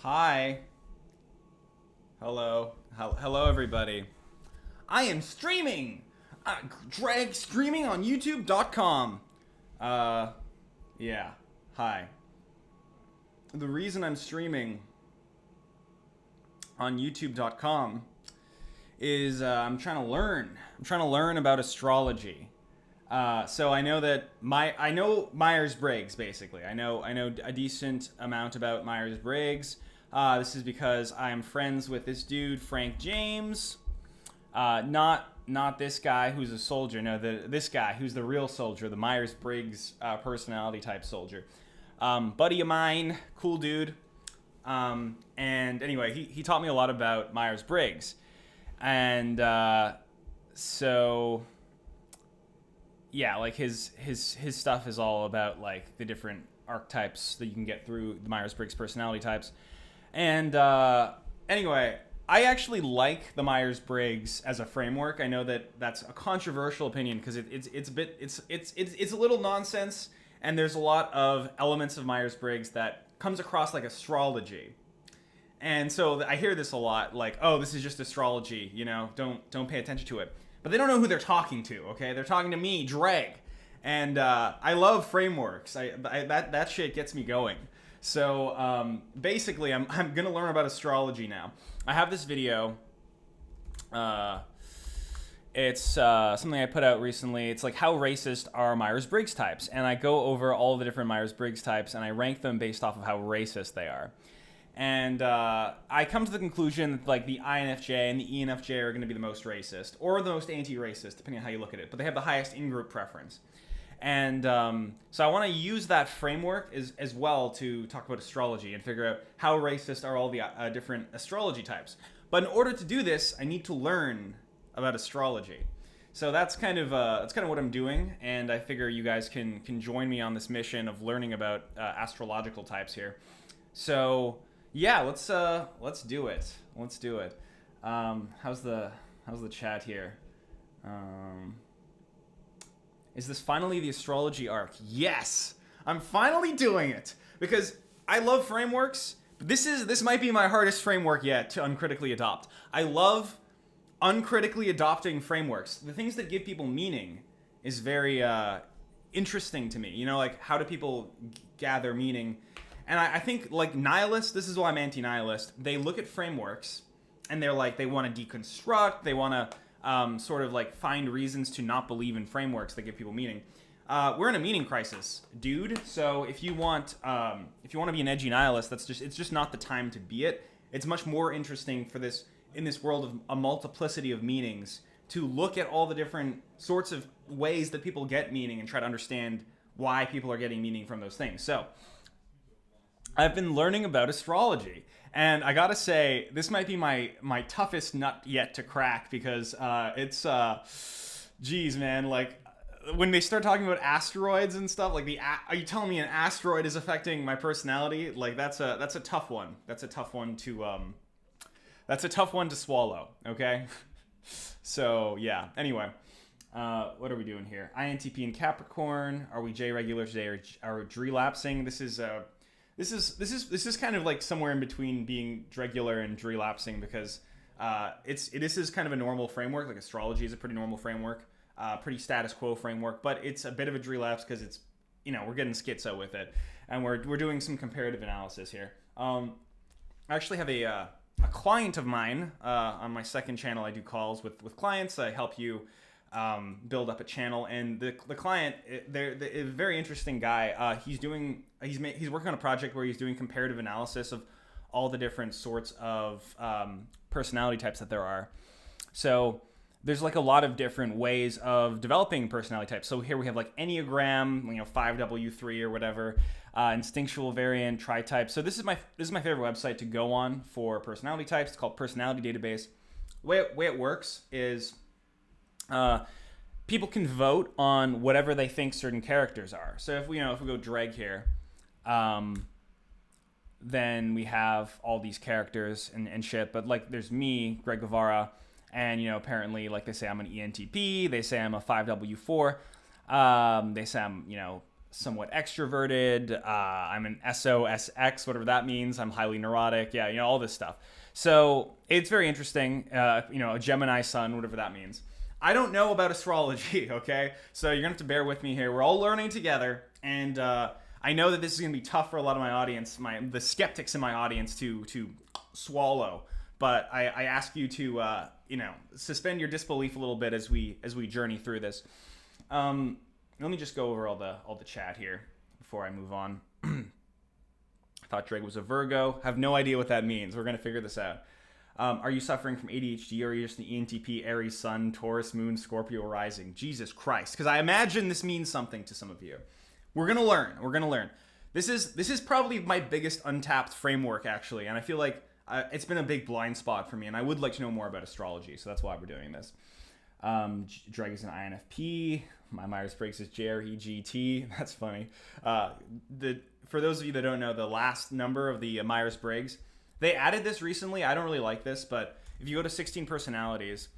Hi. Hello. Hello, everybody. I am streaming. Drag streaming on YouTube.com. Yeah. Hi. The reason I'm streaming on YouTube.com is I'm trying to learn. I'm trying to learn about astrology. So I know that I know Myers-Briggs basically. I know a decent amount about Myers-Briggs. This is because I'm friends with this dude Frank James. Not this guy who's a soldier. No, this guy who's the real soldier, the Myers-Briggs personality type soldier. Buddy of mine, cool dude. And anyway, he taught me a lot about Myers-Briggs, and so yeah, like his stuff is all about like the different archetypes that you can get through the Myers-Briggs personality types. And anyway, I actually like the Myers-Briggs as a framework. I know that that's a controversial opinion because it's a little nonsense, and there's a lot of elements of Myers-Briggs that comes across like astrology. And so I hear this a lot, like, oh, this is just astrology, don't pay attention to it. But they don't know who they're talking to, okay? They're talking to me, Dreg. And I love frameworks. That shit gets me going. So basically, I'm going to learn about astrology now. I have this video. It's something I put out recently. It's like, how racist are Myers-Briggs types? And I go over all the different Myers-Briggs types, and I rank them based off of how racist they are. And I come to the conclusion that like the INFJ and the ENFJ are going to be the most racist, or the most anti-racist, depending on how you look at it. But they have the highest in-group preference. And so I want to use that framework as well to talk about astrology and figure out how racist are all the different astrology types. But in order to do this, I need to learn about astrology. So that's kind of what I'm doing, and I figure you guys can join me on this mission of learning about astrological types here. So yeah, let's do it. Let's do it. How's the chat here? Is this finally the astrology arc? Yes, I'm finally doing it because I love frameworks. But this might be my hardest framework yet to uncritically adopt. I love uncritically adopting frameworks. The things that give people meaning is very interesting to me. Like, how do people gather meaning? And I think, like, nihilists, this is why I'm anti-nihilist, they look at frameworks and they're like, they want to deconstruct, they want to sort of like find reasons to not believe in frameworks that give people meaning. We're in a meaning crisis, dude. So if you want to be an edgy nihilist, it's just not the time to be it. It's much more interesting for this, in this world of a multiplicity of meanings, to look at all the different sorts of ways that people get meaning and try to understand why people are getting meaning from those things. So I've been learning about astrology, and I gotta say, this might be my toughest nut yet to crack, because geez, man, like, when they start talking about asteroids and stuff, like, are you telling me an asteroid is affecting my personality? Like, that's a tough one. That's a tough one to swallow, okay? So, yeah, anyway. What are we doing here? INTP and Capricorn. Are we J regular today, or are relapsing? This is kind of like somewhere in between being regular and relapsing, because this is kind of a normal framework. Like, astrology is a pretty normal framework, pretty status quo framework, but it's a bit of a relapse because it's, we're getting schizo with it, and we're doing some comparative analysis here. I actually have a client of mine on my second channel. I do calls with clients. I help you build up a channel, and the client, they're a very interesting guy. He's working on a project where he's doing comparative analysis of all the different sorts of personality types that there are. So there's like a lot of different ways of developing personality types. So here we have like Enneagram, 5W3 or whatever, instinctual variant, tri-type. So this is my favorite website to go on for personality types. It's called Personality Database. Way it works is people can vote on whatever they think certain characters are. So if we go Dreg here, then we have all these characters and shit. But like, there's me, Greg Guevara, and apparently, like, they say I'm an ENTP. They say I'm a 5W4. They say I'm somewhat extroverted. I'm an SOSX, whatever that means. I'm highly neurotic. Yeah, all this stuff. So it's very interesting. A Gemini sun, whatever that means. I don't know about astrology, okay? So you're going to have to bear with me here. We're all learning together. And I know that this is going to be tough for a lot of my audience, the skeptics in my audience to swallow. But I ask you to, suspend your disbelief a little bit as we journey through this. Let me just go over all the chat here before I move on. I thought Drake was a Virgo. Have no idea what that means. We're going to figure this out. Are you suffering from ADHD, or are you just an ENTP, Aries Sun, Taurus Moon, Scorpio Rising? Jesus Christ. Because I imagine this means something to some of you. We're going to learn. This is probably my biggest untapped framework, actually. And I feel like it's been a big blind spot for me. And I would like to know more about astrology. So that's why we're doing this. Drake is an INFP. My Myers-Briggs is JREGT. That's funny. For those of you that don't know, the last number of the Myers-Briggs, they added this recently. I don't really like this, but if you go to 16 personalities,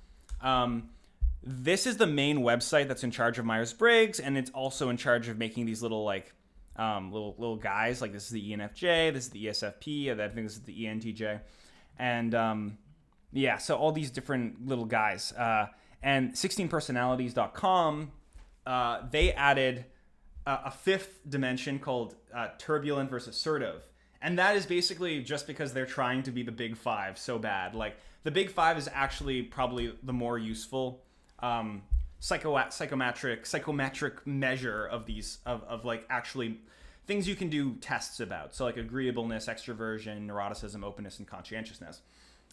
this is the main website that's in charge of Myers-Briggs, and it's also in charge of making these little little guys. Like this is the ENFJ, this is the ESFP, I think this is the ENTJ, and so all these different little guys. And 16personalities.com, they added a fifth dimension called turbulent versus assertive. And that is basically just because they're trying to be the big five so bad. Like, the big five is actually probably the more useful psychometric measure of these, of like actually things you can do tests about. So like agreeableness, extroversion, neuroticism, openness, and conscientiousness.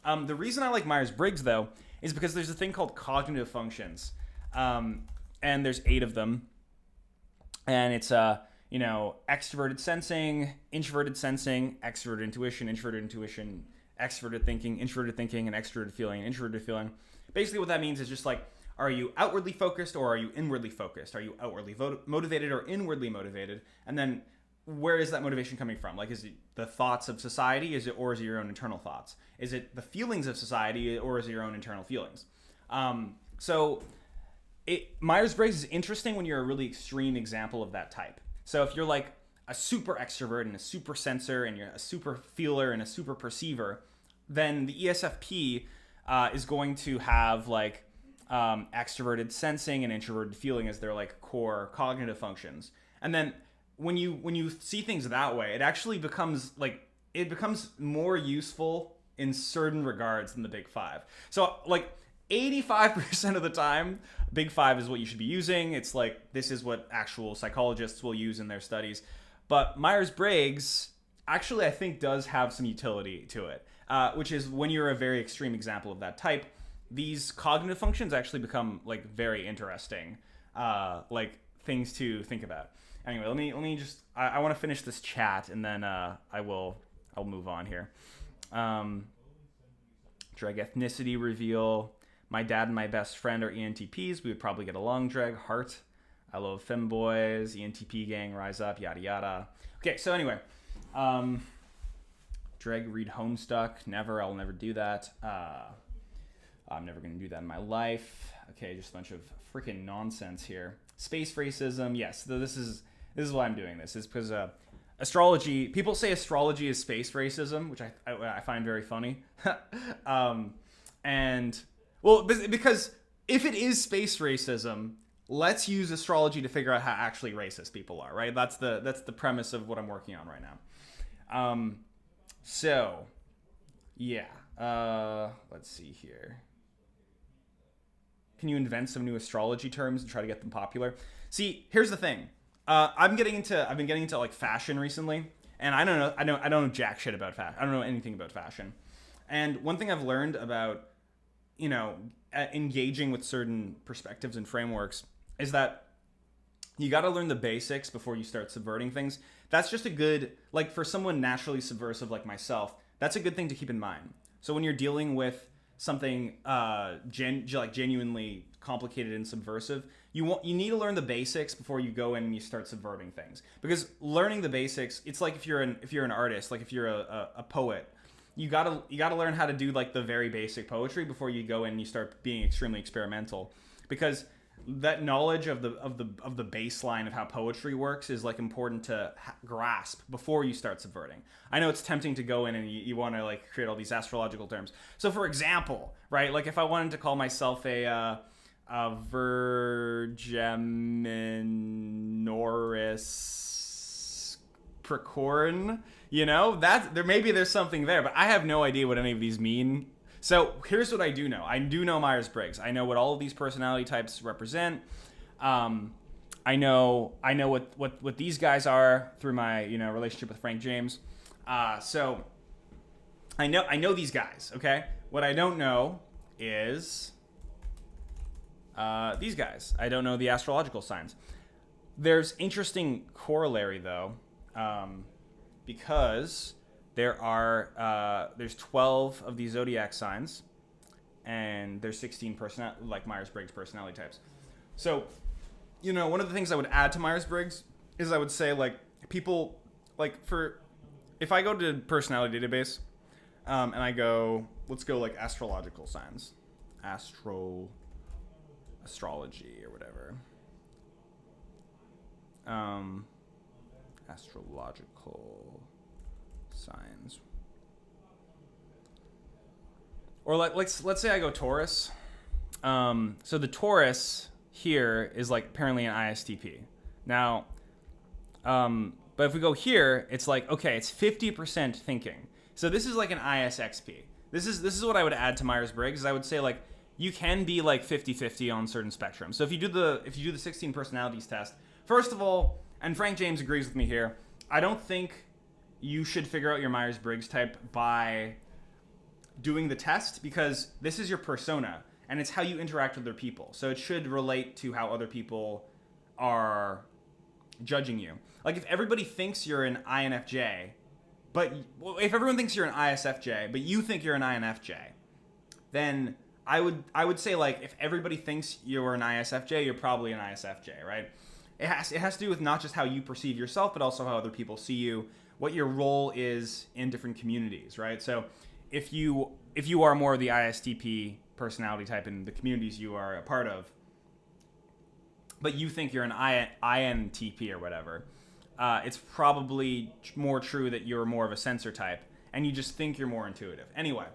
The reason I like Myers-Briggs, though, is because there's a thing called cognitive functions. And there's 8 of them. And it's, extroverted sensing, introverted sensing, extroverted intuition, extroverted thinking, introverted thinking, and extroverted feeling, introverted feeling. Basically what that means is just like, are you outwardly focused or are you inwardly focused? Are you outwardly motivated or inwardly motivated? And then where is that motivation coming from? Like, is it the thoughts of society? Or is it your own internal thoughts? Is it the feelings of society, or is it your own internal feelings? Myers-Briggs is interesting when you're a really extreme example of that type. So if you're like a super extrovert and a super sensor, and you're a super feeler and a super perceiver, then the ESFP is going to have like extroverted sensing and introverted feeling as their like core cognitive functions. And then when you see things that way, it actually becomes more useful in certain regards than the big five. So like 85% of the time, big five is what you should be using. It's like, this is what actual psychologists will use in their studies. But Myers-Briggs actually, I think, does have some utility to it, which is when you're a very extreme example of that type, these cognitive functions actually become like very interesting, like things to think about. Anyway, let me just, I want to finish this chat, and then I'll move on here. Drag ethnicity reveal. My dad and my best friend are ENTPs. We would probably get along. Drag heart. I love femboys. ENTP gang, rise up. Yada yada. Okay, so anyway, Drag read Homestuck. Never. I'll never do that. I'm never going to do that in my life. Okay, just a bunch of freaking nonsense here. Space racism. Yes, this is why I'm doing this. Is because astrology. People say astrology is space racism, which I find very funny. And well, because if it is space racism, let's use astrology to figure out how actually racist people are, right? That's the premise of what I'm working on right now. So yeah, let's see here. Can you invent some new astrology terms and try to get them popular? See, here's the thing. I've been getting into like fashion recently, and I don't know jack shit about fashion. I don't know anything about fashion. And one thing I've learned about, engaging with certain perspectives and frameworks is that you got to learn the basics before you start subverting things. That's just a good, like, for someone naturally subversive like myself, that's a good thing to keep in mind. So when you're dealing with something genuinely complicated and subversive, you need to learn the basics before you go in and you start subverting things. Because learning the basics, it's like if you're an artist, like if you're a poet, you gotta learn how to do like the very basic poetry before you go in and you start being extremely experimental. Because that knowledge of the baseline of how poetry works is like important to grasp before you start subverting. I know it's tempting to go in and you want to like create all these astrological terms. So for example, right, like if I wanted to call myself a Virgeminoris Precorn, you know, that there maybe there's something there, but I have no idea what any of these mean. So here's what I do know. I do know Myers-Briggs. I know what all of these personality types represent. I know what these guys are through my relationship with Frank James. So I know these guys. Okay, what I don't know is these guys. I don't know the astrological signs. There's interesting corollary though, because there's 12 of these zodiac signs, and there's 16 like Myers-Briggs personality types. So, one of the things I would add to Myers-Briggs is I would say like people like if I go to personality database, and I go, let's go like astrological signs, astrology or whatever, astrological signs, or let's say I go Taurus. So the Taurus here is like apparently an ISTP. Now, but if we go here, it's like, okay, it's 50% thinking. So this is like an ISXP. This is what I would add to Myers-Briggs. Is I would say like you can be like 50-50 on certain spectrums. So if you do the 16 personalities test, first of all, and Frank James agrees with me here, I don't think you should figure out your Myers-Briggs type by doing the test, because this is your persona and it's how you interact with other people. So it should relate to how other people are judging you. Like if everybody thinks you're an INFJ, but if everyone thinks you're an ISFJ, but you think you're an INFJ, then I would say like if everybody thinks you're an ISFJ, you're probably an ISFJ, right? It has to do with not just how you perceive yourself, but also how other people see you, what your role is in different communities, right? So if you are more of the ISTP personality type in the communities you are a part of, but you think you're an INTP or whatever, it's probably more true that you're more of a sensor type, and you just think you're more intuitive. Anyway,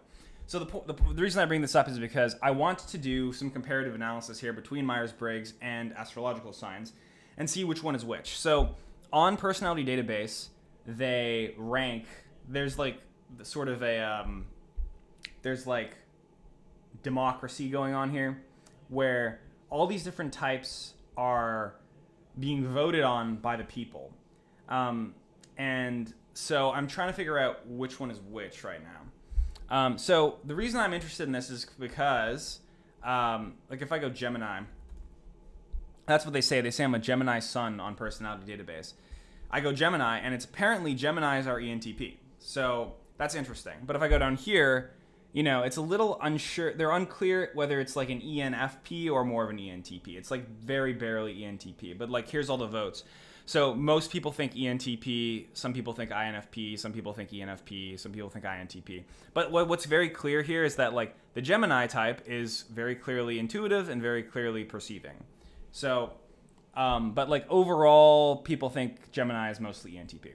so the reason I bring this up is because I want to do some comparative analysis here between Myers-Briggs and astrological signs and see which one is which. So on Personality Database, they rank, there's like sort of a there's like democracy going on here where all these different types are being voted on by the people, and so I'm trying to figure out which one is which right now. So the reason I'm interested in this is because like if I go Gemini, that's what they say I'm a Gemini sun on Personality Database. I go Gemini, and it's apparently Geminis are ENTP. So that's interesting. But if I go down here, it's a little unsure. They're unclear whether it's like an ENFP or more of an ENTP. It's like very barely ENTP. But like here's all the votes. So most people think ENTP. Some people think INFP. Some people think ENFP. Some people think INTP. But what's very clear here is that like the Gemini type is very clearly intuitive and very clearly perceiving. So, but like overall, people think Gemini is mostly ENTP.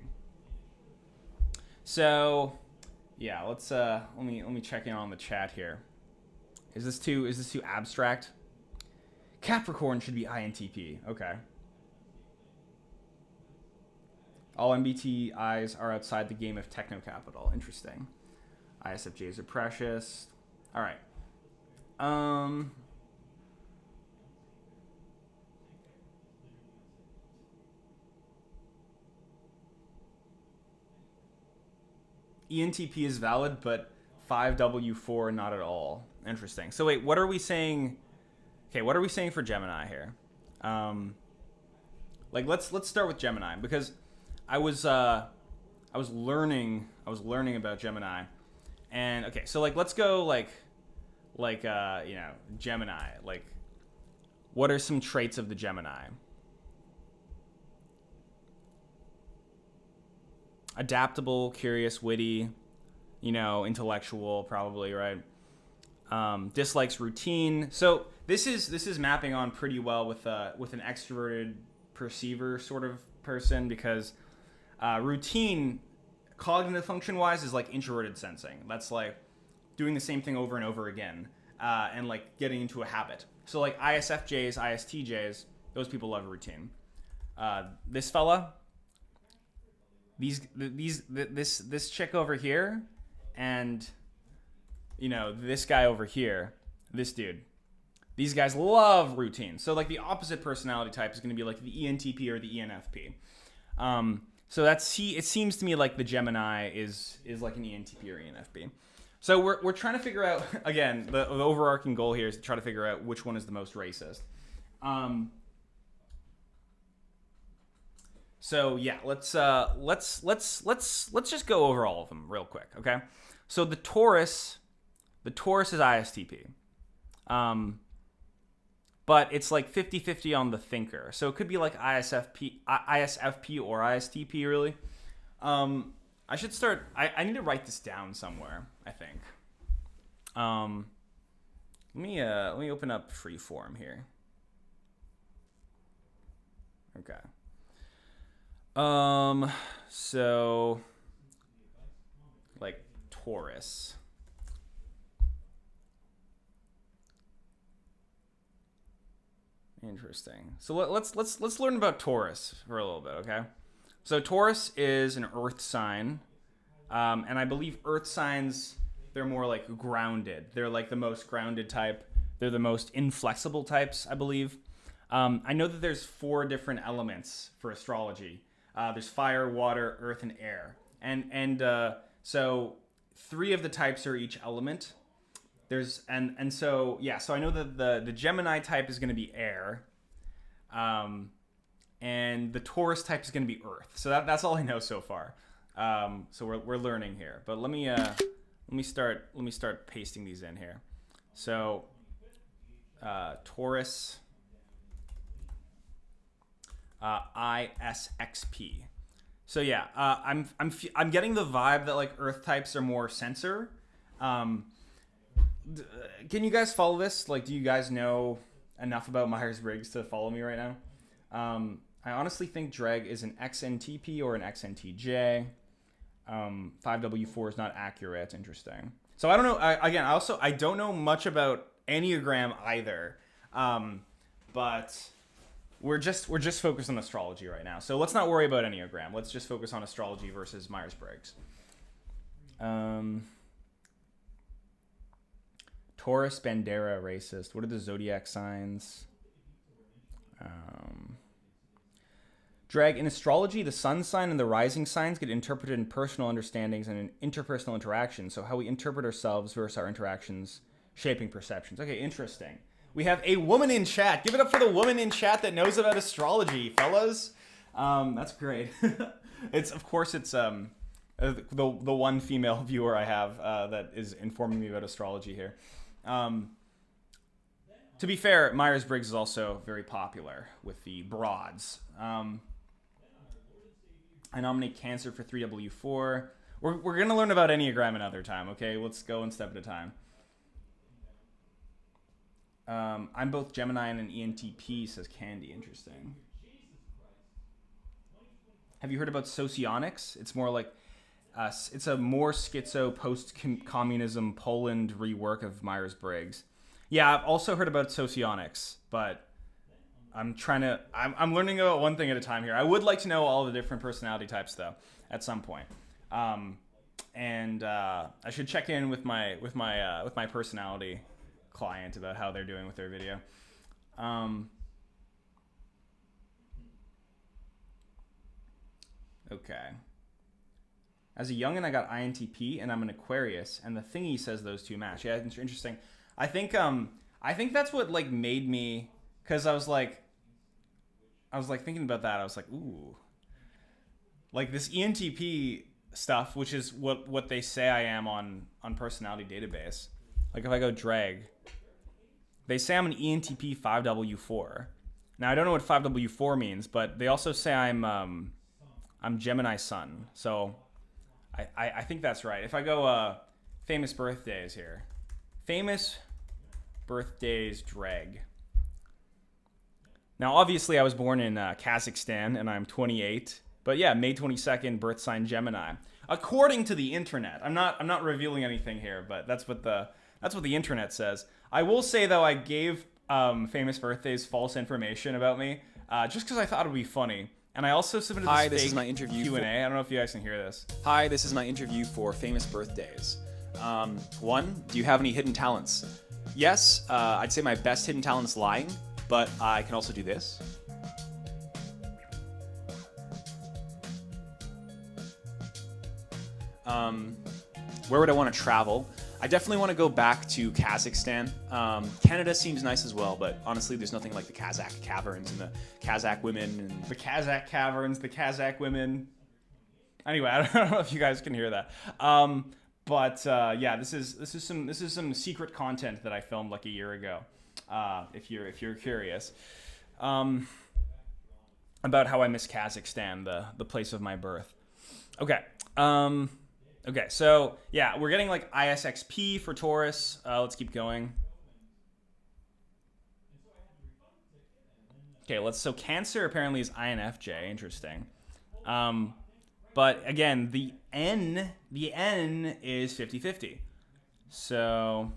So, yeah, let's let me check in on the chat here. Is this too abstract? Capricorn should be INTP. Okay. All MBTIs are outside the game of techno capital. Interesting. ISFJs are precious. All right. ENTP is valid, but 5W4 not at all. Interesting. So wait, what are we saying? Okay, what are we saying for Gemini here? Like let's start with Gemini, because I was learning about Gemini, and okay, so like let's go like Gemini. Like, what are some traits of the Gemini? Adaptable, curious, witty, intellectual, probably, right? Dislikes routine. So this is mapping on pretty well with an extroverted perceiver sort of person, because routine, cognitive function wise, is like introverted sensing. That's like doing the same thing over and over again, and like getting into a habit. So like ISFJs, ISTJs, those people love routine. This fella, this chick over here, and this guy over here, this dude. These guys love routine. So like the opposite personality type is going to be like the ENTP or the ENFP. So it seems to me like the Gemini is like an ENTP or ENFP. So we're trying to figure out, again, the overarching goal here is to try to figure out which one is the most racist. So yeah, let's just go over all of them real quick, okay? So the Taurus is ISTP. But it's like 50-50 on the thinker. So it could be like ISFP or ISTP, really. I should start... I need to write this down somewhere, I think. Let me open up Freeform here. Okay. So... like, Taurus... Interesting. So let's learn about Taurus for a little bit, okay? So Taurus is an Earth sign, and I believe Earth signs, they're more like grounded. They're like the most grounded type. They're the most inflexible types, I believe. I know that there's 4 different elements for astrology. There's fire, water, earth, and air, and so 3 of the types are each element. There's so I know that the Gemini type is going to be air, and the Taurus type is going to be earth. So that's all I know so far. So we're learning here. But let me start pasting these in here. So Taurus, ISXP. So yeah, I'm getting the vibe that like earth types are more sensor. Can you guys follow this? Like, do you guys know enough about Myers-Briggs to follow me right now? I honestly think Dreg is an XNTP or an XNTJ. 5W4 is not accurate. Interesting. So I don't know. I don't know much about Enneagram either. But we're just focused on astrology right now. So let's not worry about Enneagram. Let's just focus on astrology versus Myers-Briggs. Taurus, Bandera, racist. What are the zodiac signs? Drag, in astrology, the sun sign and the rising signs get interpreted in personal understandings and in interpersonal interactions. So how we interpret ourselves versus our interactions, shaping perceptions. Okay, interesting. We have a woman in chat. Give it up for the woman in chat that knows about astrology, fellas. That's great. It's the one female viewer I have that is informing me about astrology here. To be fair, Myers-Briggs is also very popular with the broads. I nominate Cancer for 3W4. We're going to learn about Enneagram another time, okay? Let's go one step at a time. I'm both Gemini and an ENTP, says Candy. Interesting. Have you heard about socionics? It's more like... it's a more schizo post-communism Poland rework of Myers-Briggs. Yeah, I've also heard about socionics, but I'm learning about one thing at a time here. I would like to know all the different personality types though, at some point. And I should check in with my personality client about how they're doing with their video. Okay. As a youngin', I got INTP, and I'm an Aquarius, and the thingy says those 2 match. Yeah, it's interesting. I think that's what like made me, because I was like thinking about that. I was like, ooh, like this ENTP stuff, which is what they say I am on Personality Database. Like if I go drag, they say I'm an ENTP 5W4. Now I don't know what 5W4 means, but they also say I'm Gemini Sun. So I think that's right. If I go famous birthdays here, famous birthdays drag. Now, obviously, I was born in Kazakhstan, and I'm 28. But yeah, May 22nd, birth sign Gemini. According to the internet, I'm not revealing anything here, but that's what the internet says. I will say though, I gave famous birthdays false information about me, just because I thought it would be funny. And I also submitted this Hi, this fake is my interview Q&A. I don't know if you guys can hear this. Hi, this is my interview for famous birthdays. 1, do you have any hidden talents? Yes, I'd say my best hidden talent is lying, but I can also do this. Where would I want to travel? I definitely want to go back to Kazakhstan. Canada seems nice as well, but honestly, there's nothing like the Kazakh caverns and the Kazakh women. And the Kazakh caverns, the Kazakh women. Anyway, I don't know if you guys can hear that. But yeah, this is some secret content that I filmed like a year ago. If you're curious, about how I miss Kazakhstan, the place of my birth. Okay. Okay, so yeah, we're getting like ISXP for Taurus. Let's keep going. Okay, so Cancer apparently is INFJ. Interesting. But again, the N is 50-50. So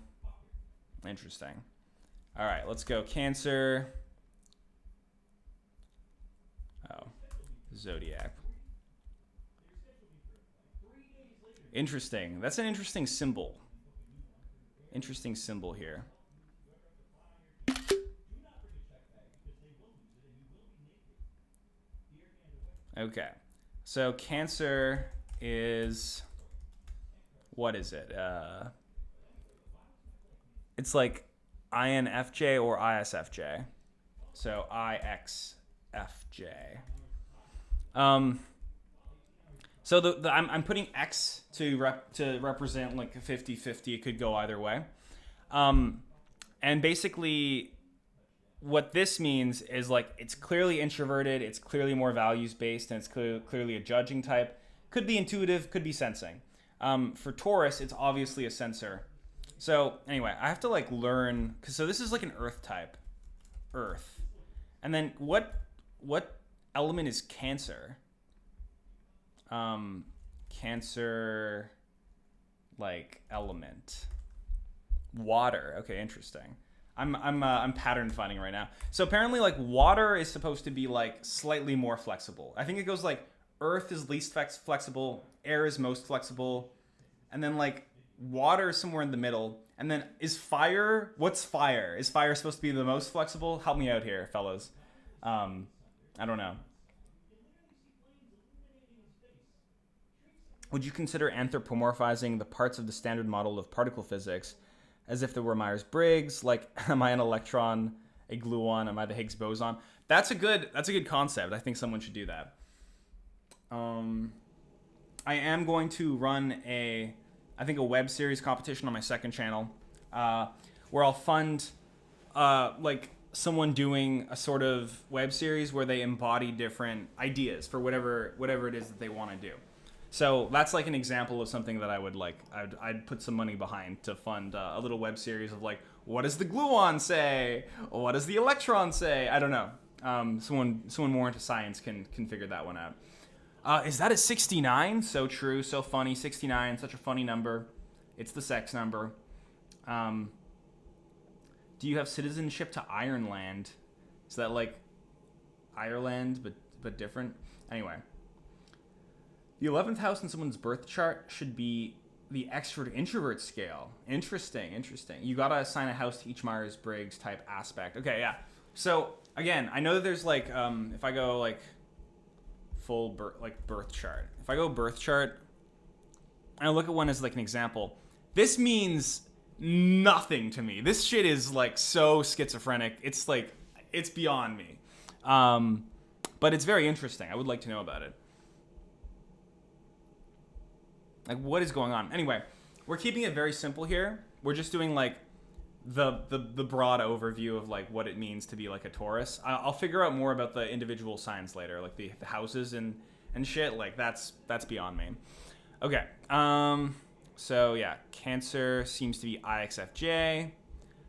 interesting. All right, let's go Cancer. Oh, Zodiac. Interesting. That's an interesting symbol. Interesting symbol here. Okay. So Cancer is, what is it? It's like INFJ or ISFJ. So IXFJ. So I'm putting X to represent like a 50-50. It could go either way. And basically what this means is like it's clearly introverted, it's clearly more values based, and it's clearly a judging type. Could be intuitive, could be sensing. For Taurus, it's obviously a sensor. So anyway, I have to like learn, so this is like an earth type. Earth. And then what element is Cancer? Cancer, like element, water. Okay, interesting. I'm pattern finding right now. So apparently, like water is supposed to be like slightly more flexible. I think it goes like earth is least flexible, air is most flexible, and then like water is somewhere in the middle. And then is fire? What's fire? Is fire supposed to be the most flexible? Help me out here, fellas. I don't know. Would you consider anthropomorphizing the parts of the standard model of particle physics as if they were Myers-Briggs? Like, am I an electron, a gluon? Am I the Higgs boson? That's a good concept. I think someone should do that. I am going to run a web series competition on my second channel, where I'll fund like someone doing a sort of web series where they embody different ideas for whatever it is that they want to do. So that's like an example of something that I would like. I'd put some money behind to fund a little web series of like, what does the gluon say? What does the electron say? I don't know. Someone more into science can figure that one out. Is that a 69? So true, so funny. 69, such a funny number. It's the sex number. Do you have citizenship to Ireland? Is that like Ireland but different? Anyway. The 11th house in someone's birth chart should be the extrovert-introvert scale. Interesting. You gotta assign a house to each Myers-Briggs type aspect. Okay, yeah. So again, I know that there's like, if I go like full birth chart. If I go birth chart, and I look at one as like an example, this means nothing to me. This shit is like so schizophrenic. It's like, it's beyond me. But it's very interesting. I would like to know about it. Like, what is going on? Anyway, we're keeping it very simple here. We're just doing like the broad overview of like what it means to be like a Taurus. I'll figure out more about the individual signs later, like the houses and shit. Like that's beyond me. Okay. So yeah, Cancer seems to be IXFJ.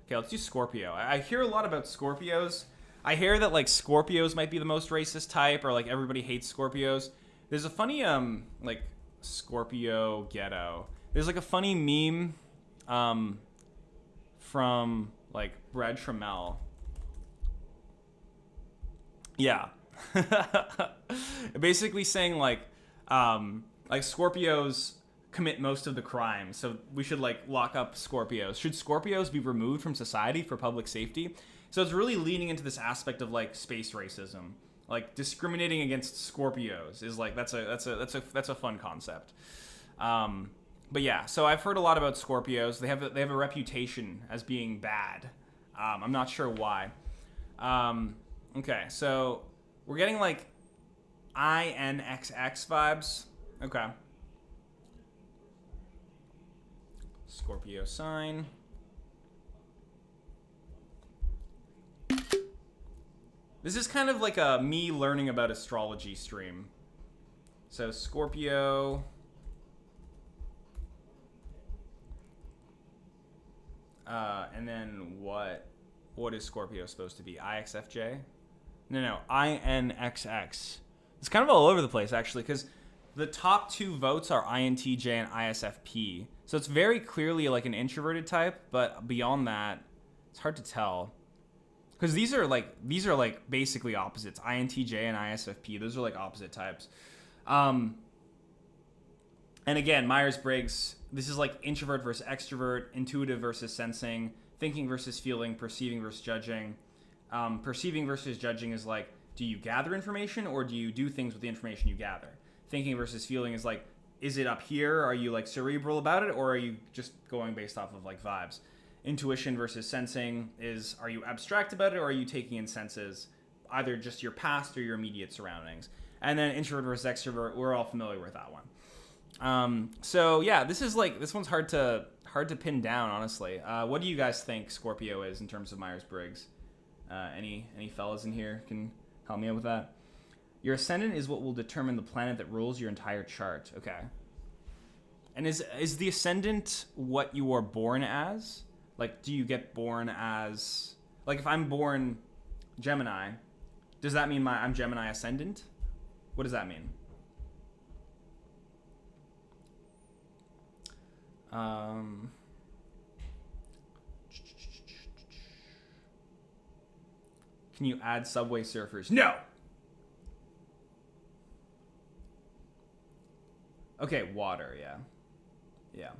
Okay, let's do Scorpio. I hear a lot about Scorpios. I hear that like Scorpios might be the most racist type, or like everybody hates Scorpios. There's a funny like Scorpio ghetto. There's like a funny meme from like Brad Trammell. Yeah. Basically saying like Scorpios commit most of the crimes, so we should like lock up Scorpios. Should Scorpios be removed from society for public safety? So it's really leaning into this aspect of like space racism, like discriminating against Scorpios is like that's a fun concept. But yeah, so I've heard a lot about Scorpios. They have a reputation as being bad. I'm not sure why. Okay, so we're getting like INXX vibes. Okay. Scorpio sign. This is kind of like a me learning about astrology stream. So Scorpio. And then what is Scorpio supposed to be? IXFJ? No, INXX. It's kind of all over the place, actually, because the top two votes are INTJ and ISFP. So it's very clearly like an introverted type, but beyond that, it's hard to tell. Because these are like basically opposites. INTJ and ISFP, those are like opposite types. And again, Myers-Briggs, this is like introvert versus extrovert, intuitive versus sensing, thinking versus feeling, perceiving versus judging. Perceiving versus judging is like, do you gather information or do you do things with the information you gather? Thinking versus feeling is like, is it up here? Are you like cerebral about it, or are you just going based off of like vibes? Intuition versus sensing is, are you abstract about it, or are you taking in senses, either just your past or your immediate surroundings? And then introvert versus extrovert, we're all familiar with that one. So yeah, this one's hard to pin down, honestly. What do you guys think Scorpio is in terms of Myers-Briggs? Any fellas in here can help me out with that? Your ascendant is what will determine the planet that rules your entire chart. Okay. And is the ascendant what you are born as? Like, do you get born as... Like, if I'm born Gemini, does that mean I'm Gemini ascendant? What does that mean? Can you add Subway Surfers? No! Okay, water, yeah.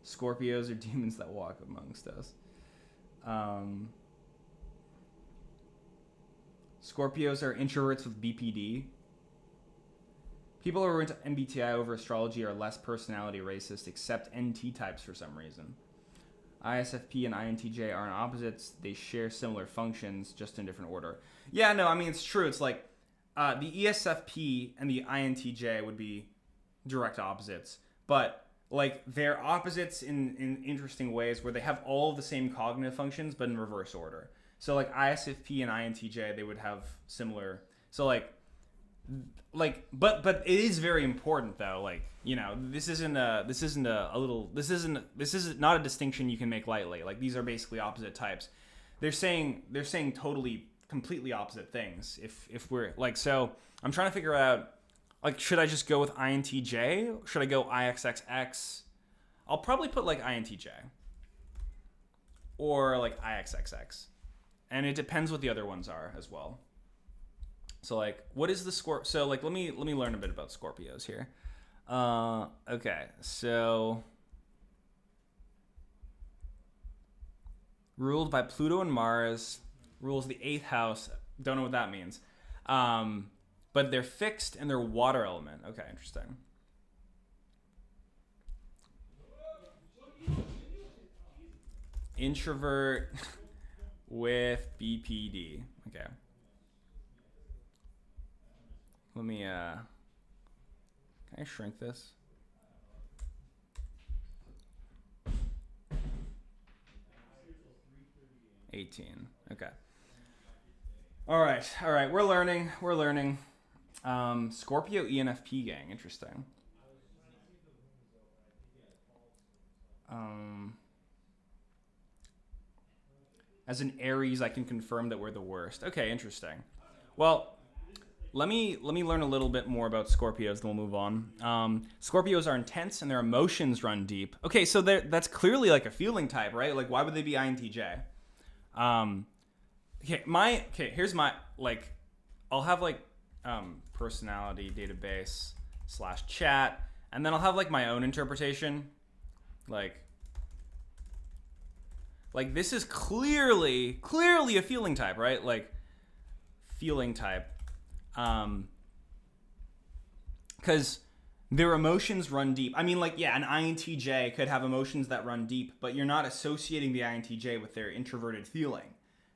Scorpios are demons that walk amongst us. Scorpios are introverts with BPD. People who are into MBTI over astrology are less personality racist, except NT types for some reason. ISFP and INTJ aren't opposites. They share similar functions, just in different order. Yeah, no, I mean, it's true. It's like the ESFP and the INTJ would be direct opposites. But like they're opposites in interesting ways where they have all the same cognitive functions, but in reverse order. So like ISFP and INTJ, they would have similar. So like, but it is very important though. Like, you know, this isn't not a distinction you can make lightly. Like, these are basically opposite types. They're saying totally completely opposite things. If we're like, so I'm trying to figure out, like, should I just go with INTJ? Should I go IXXX? I'll probably put like INTJ or like IXXX, and it depends what the other ones are as well. So like, what is the Scorp? So like, let me learn a bit about Scorpios here. Okay, so ruled by Pluto and Mars, rules the 8th house. Don't know what that means. But they're fixed and they're water element. Okay, interesting. Introvert with BPD. Okay. Let me, can I shrink this? $18. Okay. All right. We're learning. Scorpio ENFP gang. Interesting. As an Aries, I can confirm that we're the worst. Okay, interesting. Well, let me learn a little bit more about Scorpios, then we'll move on. Scorpios are intense and their emotions run deep. Okay, so that's clearly like a feeling type, right? Like, why would they be INTJ? Here's my, like, I'll have like personality database / chat, and then I'll have like my own interpretation. Like this is clearly a feeling type, right? Like feeling type. Because their emotions run deep. I mean, like, yeah, an INTJ could have emotions that run deep, but you're not associating the INTJ with their introverted feeling.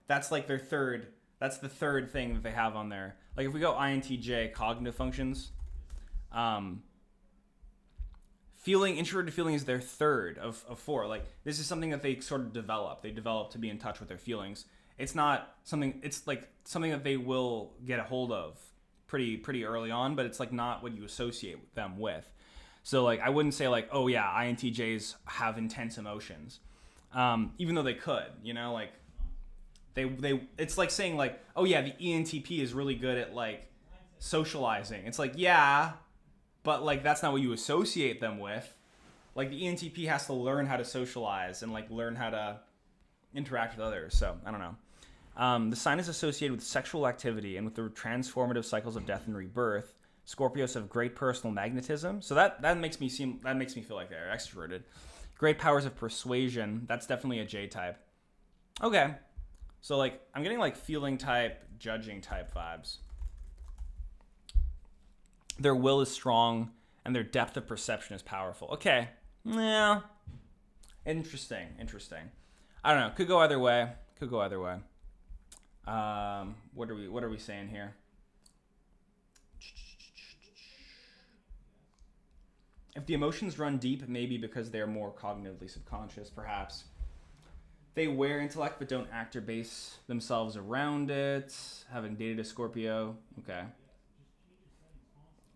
That's like the third thing that they have on there. Like if we go INTJ cognitive functions, introverted feeling is their third of 4. Like this is something that they sort of develop. They develop to be in touch with their feelings. It's not something, it's like something that they will get a hold of pretty early on, but it's like not what you associate them with. So like I wouldn't say like, oh yeah, INTJs have intense emotions. Even though they could, you know, like they it's like saying like, oh yeah, the ENTP is really good at like socializing. It's like, yeah, but like that's not what you associate them with. Like the ENTP has to learn how to socialize and like learn how to interact with others. So I don't know. The sign is associated with sexual activity and with the transformative cycles of death and rebirth. Scorpios have great personal magnetism, so that makes me feel like they're extroverted. Great powers of persuasion. That's definitely a J type. Okay, so like I'm getting like feeling type, judging type vibes. Their will is strong and their depth of perception is powerful. Okay, yeah, interesting. I don't know. Could go either way. What are we saying here? If the emotions run deep, maybe because they're more cognitively subconscious, perhaps. They wear intellect but don't act or base themselves around it. Having dated a Scorpio. Okay.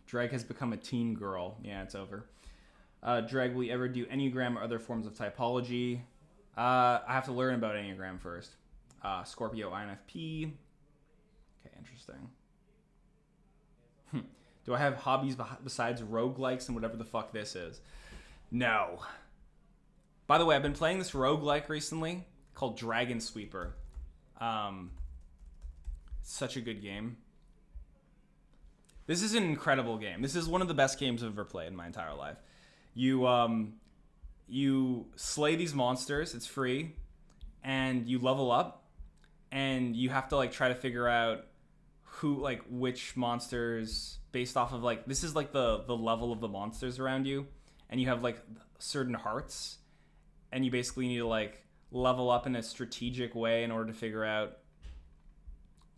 Drag has become a teen girl. Yeah, it's over. Drag, will you ever do Enneagram or other forms of typology? I have to learn about Enneagram first. Scorpio INFP. Okay, interesting. Do I have hobbies besides roguelikes and whatever the fuck this is? No. By the way, I've been playing this roguelike recently called Dragon Sweeper. Such a good game. This is an incredible game. This is one of the best games I've ever played in my entire life. You slay these monsters. It's free. And you level up. And you have to like try to figure out which monsters based off of like, this is like the level of the monsters around you, and you have like certain hearts, and you basically need to like level up in a strategic way in order to figure out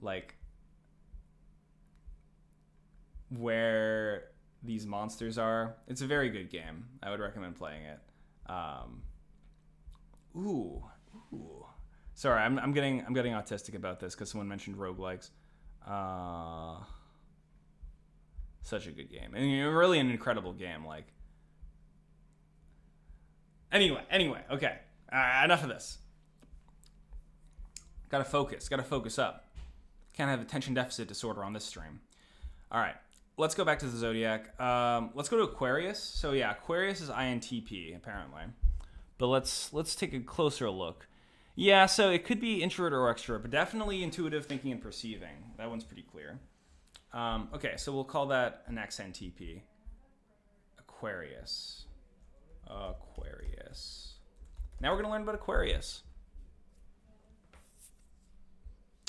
like where these monsters are. It's a very good game. I would recommend playing it. Ooh. Sorry, I'm getting autistic about this because someone mentioned roguelikes. Such a good game. And really an incredible game. Like. Anyway, okay. Enough of this. Gotta focus up. Can't have attention deficit disorder on this stream. All right, let's go back to the zodiac. Let's go to Aquarius. So yeah, Aquarius is INTP apparently, but let's take a closer look. Yeah, so it could be introvert or extrovert, but definitely intuitive thinking and perceiving. That one's pretty clear. Okay, so we'll call that an XNTP. Aquarius. Now we're going to learn about Aquarius.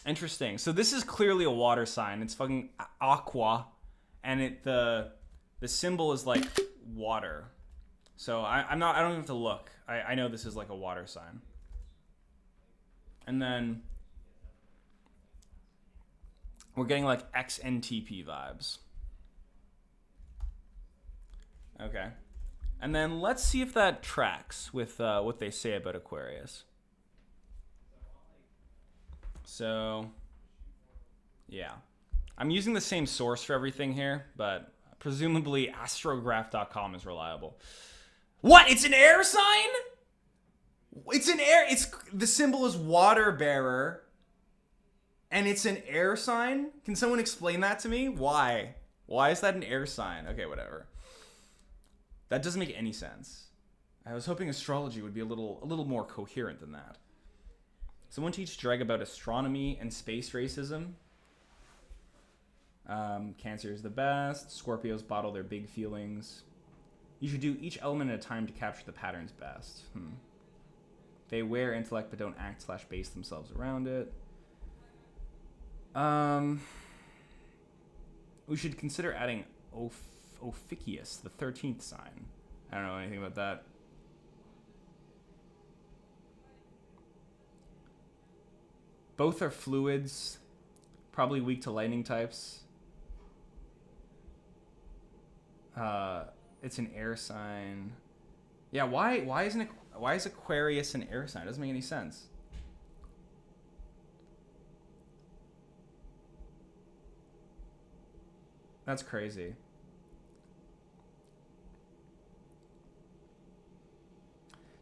Interesting. So this is clearly a water sign. It's fucking aqua, and the symbol is like water. So I don't even have to look. I know this is like a water sign. And then we're getting like XNTP vibes. Okay. And then let's see if that tracks with what they say about Aquarius. So, yeah. I'm using the same source for everything here, but presumably astrograph.com is reliable. What? It's an air sign? It's an air. It's the symbol is water bearer, and it's an air sign. Can someone explain that to me? Why? Why is that an air sign? Okay, whatever. That doesn't make any sense. I was hoping astrology would be a little more coherent than that. Someone teach Dreg about astronomy and space racism. Cancer is the best. Scorpios bottle their big feelings. You should do each element at a time to capture the patterns best. They wear intellect but don't act / base themselves around it. We should consider adding Ophiuchus, the 13th sign. I don't know anything about that. Both are fluids, probably weak to lightning types. It's an air sign. Yeah, why is Aquarius an air sign? It doesn't make any sense. That's crazy.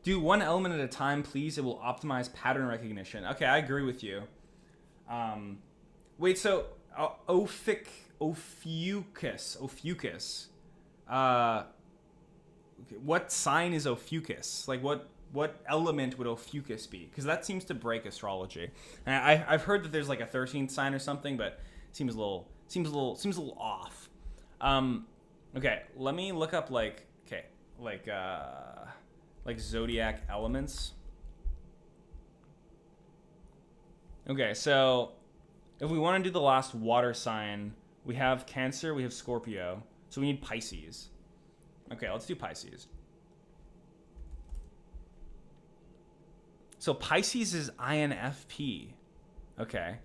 Do one element at a time, please. It will optimize pattern recognition. Okay, I agree with you. Wait, so Ophiuchus. What sign is Ophiuchus? Like, what element would Ophiuchus be? Because that seems to break astrology. And I've heard that there's like a 13th sign or something, but it seems a little off. Okay, let me look up like zodiac elements. Okay, so if we want to do the last water sign, we have Cancer, we have Scorpio, so we need Pisces. Okay, let's do Pisces. So Pisces is INFP. Okay.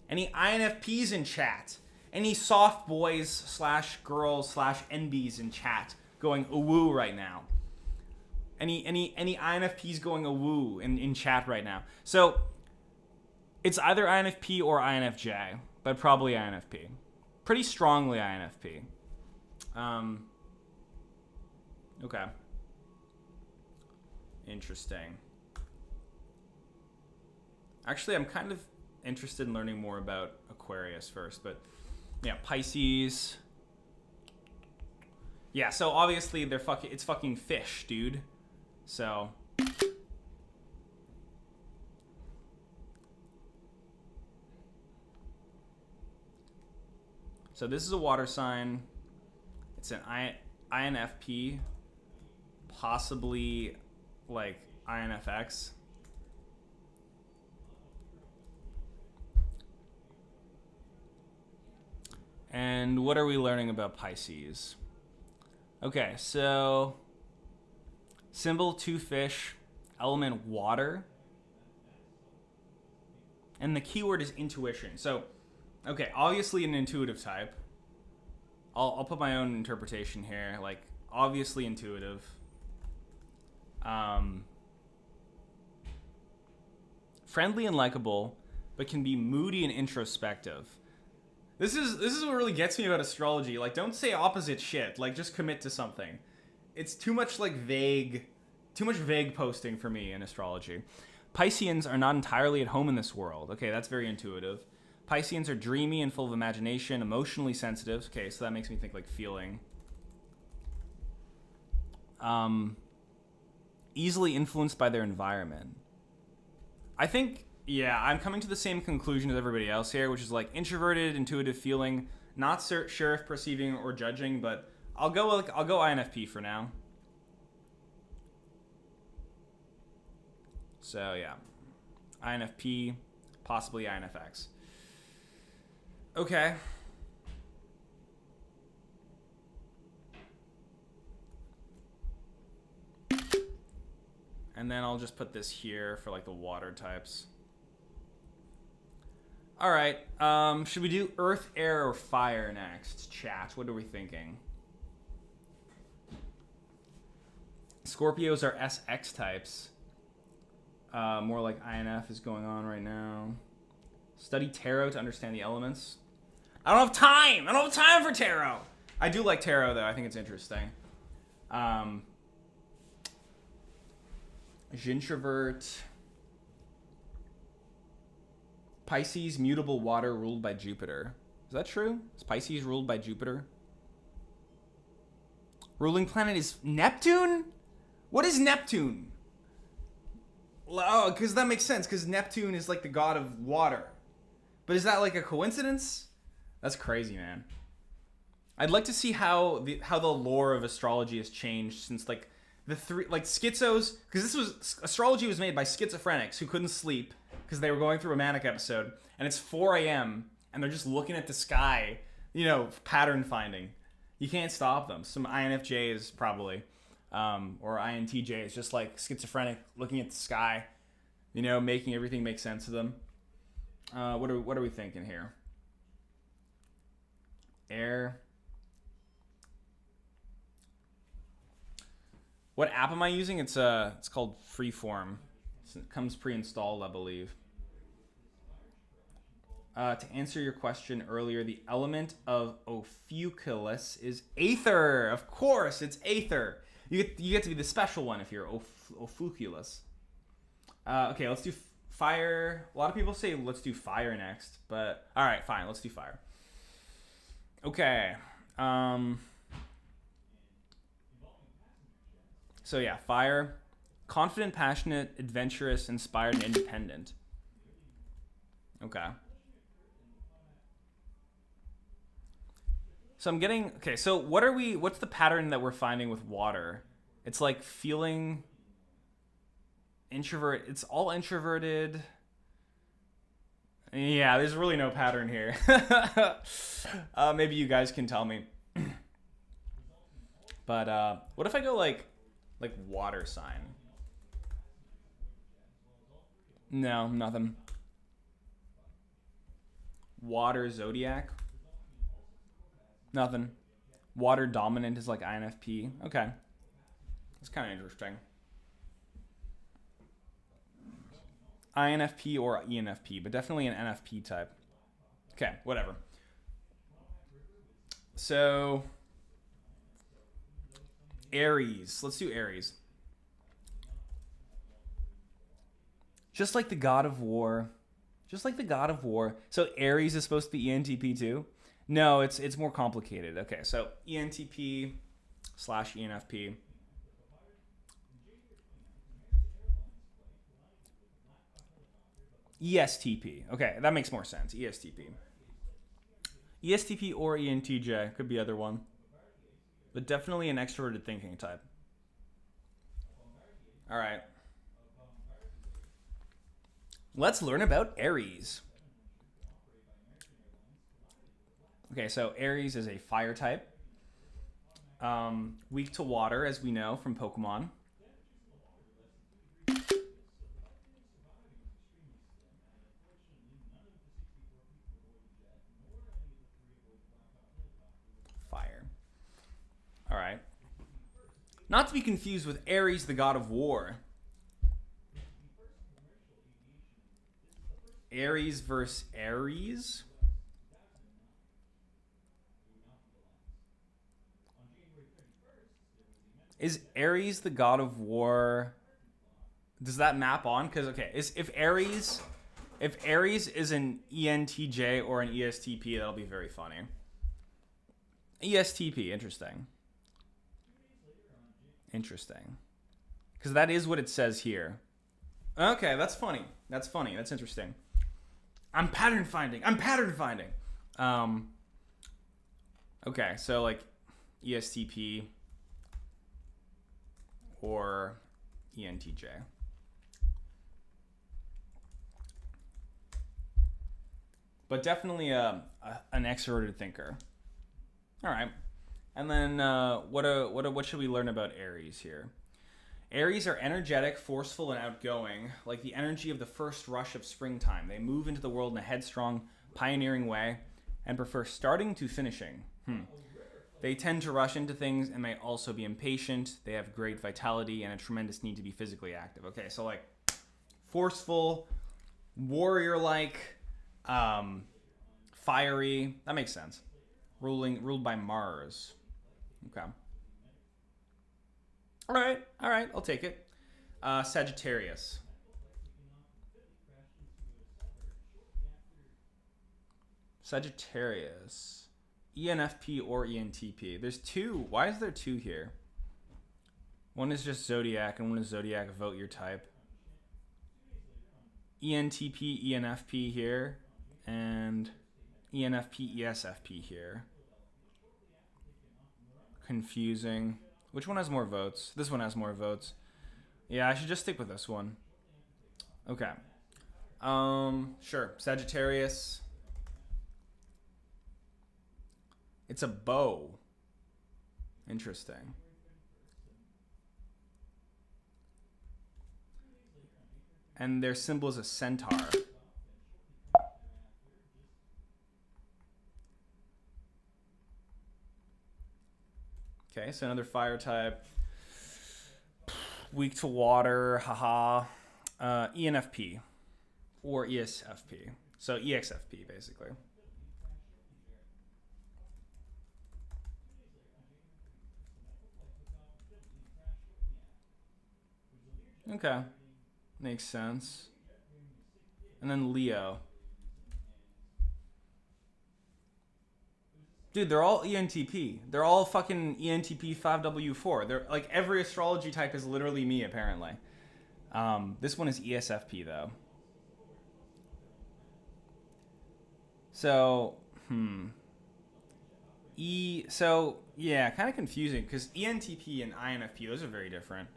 Any INFPs in chat? Any soft boys / girls / NBs in chat going woo right now? Any INFPs going woo in chat right now? So it's either INFP or INFJ, but probably INFP. Pretty strongly INFP. Okay. Interesting. Actually, I'm kind of interested in learning more about Aquarius first, but yeah, Pisces. Yeah, so obviously it's fucking fish, dude. So this is a water sign. It's an INFP, possibly like INFX. And what are we learning about Pisces? Okay, so symbol 2 fish, element water, and the keyword is intuition. So, okay, obviously an intuitive type. I'll put my own interpretation here, like obviously intuitive. Friendly and likable, but can be moody and introspective. This is what really gets me about astrology. Like, don't say opposite shit. Like, just commit to something. It's too much vague posting for me in astrology. Pisceans are not entirely at home in this world. Okay, that's very intuitive. Pisceans are dreamy and full of imagination, emotionally sensitive. Okay, so that makes me think like feeling. Easily influenced by their environment. I think, yeah, I'm coming to the same conclusion as everybody else here, which is like introverted, intuitive feeling. Not sure if perceiving or judging, but I'll go INFP for now. So yeah, INFP, possibly INFX. Okay. And then I'll just put this here for like the water types. All right. Should we do earth, air, or fire next? Chat. What are we thinking? Scorpios are SX types. More like INF is going on right now. Study tarot to understand the elements. I don't have time. I don't have time for tarot. I do like tarot though. I think it's interesting. Gintrovert. Pisces, mutable water ruled by Jupiter. Is that true? Is Pisces ruled by Jupiter? Ruling planet is Neptune? What is Neptune? Oh, because that makes sense, because Neptune is like the god of water. But is that like a coincidence? That's crazy, man. I'd like to see how the lore of astrology has changed since like the three like schizos, because astrology was made by schizophrenics who couldn't sleep because they were going through a manic episode, and it's 4 a.m. and they're just looking at the sky, pattern finding. You can't stop them. Some INFJs probably, or INTJs, just like schizophrenic, looking at the sky, making everything make sense to them. What are we thinking here? Air. What app am I using? It's called Freeform. It comes pre-installed, I believe. To answer your question earlier, the element of Ophiuchus is aether. Of course, it's aether. You get to be the special one if you're Ophiuchus. Okay, let's do fire. A lot of people say let's do fire next, but all right, fine, let's do fire. Okay. So yeah, fire. Confident, passionate, adventurous, inspired, and independent. Okay. So I'm getting... Okay, so what's the pattern that we're finding with water? It's like feeling introvert. It's all introverted. Yeah, there's really no pattern here. Maybe you guys can tell me. But what if I go like water sign? No, nothing. Water zodiac? Nothing. Water dominant is like INFP. Okay. That's kind of interesting. INFP or ENFP, but definitely an NFP type. Okay, whatever. So, Aries. Let's do Aries. Just like the god of war. Just like the god of war. So Aries is supposed to be ENTP too? No, it's more complicated. Okay, so ENTP / ENFP. ESTP. Okay, that makes more sense. ESTP. ESTP or ENTJ. Could be either one. But definitely an extroverted thinking type. All right. Let's learn about Aries. Okay, so Aries is a fire type. Weak to water, as we know from Pokemon. Fire. All right. Not to be confused with Ares, the god of war. Aries versus Aries. Is Aries the god of war? Does that map on? Because okay, if Aries is an ENTJ or an ESTP, that'll be very funny. ESTP, interesting. Interesting. Because that is what it says here. Okay, that's funny. That's funny. That's interesting. I'm pattern finding. Okay, so like ESTP or ENTJ. But definitely an extroverted thinker. All right. And then what should we learn about Aries here? Aries are energetic, forceful, and outgoing, like the energy of the first rush of springtime. They move into the world in a headstrong, pioneering way and prefer starting to finishing. They tend to rush into things and may also be impatient. They have great vitality and a tremendous need to be physically active. Okay, so like forceful, warrior-like, fiery. That makes sense. Ruled by Mars. Okay. All right, I'll take it. Sagittarius. Sagittarius. ENFP or ENTP. There's two. Why is there two here? One is just zodiac and one is zodiac vote your type. ENTP, ENFP here, and ENFP, ESFP here. Confusing. Which one has more votes? This one has more votes. Yeah, I should just stick with this one. Okay. Sure. Sagittarius. It's a bow. Interesting. And their symbol is a centaur. Okay, so another fire type. Weak to water, haha. ENFP or ESFP. So EXFP, basically. Okay. Makes sense. And then Leo. Dude, they're all ENTP. They're all fucking ENTP 5W4. They're like every astrology type is literally me, apparently. This one is ESFP though. So, so yeah, kind of confusing because ENTP and INFP, those are very different.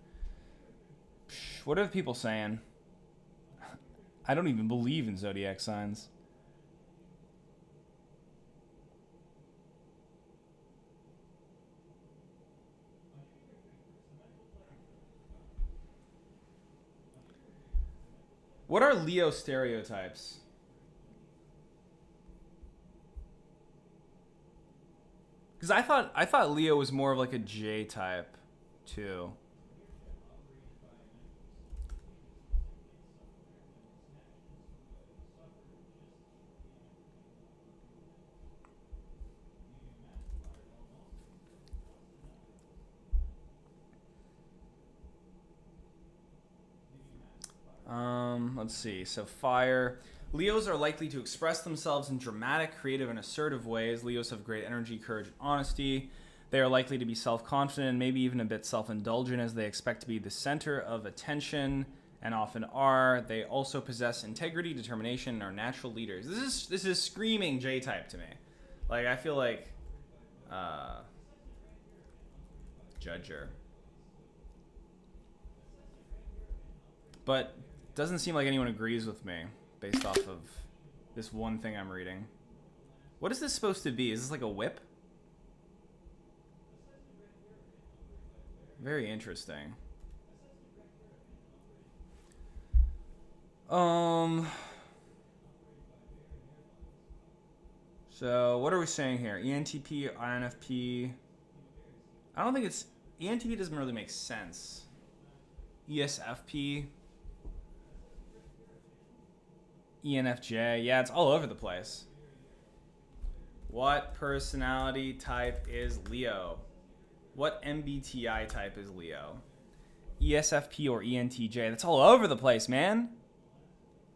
What are the people saying? I don't even believe in zodiac signs. What are Leo stereotypes? Because I thought Leo was more of like a J type too. Let's see. So fire. Leos are likely to express themselves in dramatic, creative, and assertive ways. Leos have great energy, courage, and honesty. They are likely to be self-confident and maybe even a bit self-indulgent as they expect to be the center of attention and often are. They also possess integrity, determination, and are natural leaders. This is screaming J-type to me. Like, I feel like Judger. But doesn't seem like anyone agrees with me based off of this one thing I'm reading. What is this supposed to be? Is this like a whip? Very interesting. So what are we saying here? ENTP, INFP. I don't think it's... ENTP doesn't really make sense. ESFP. ENFJ. Yeah, it's all over the place. What personality type is Leo? What MBTI type is Leo? ESFP or ENTJ? That's all over the place, man.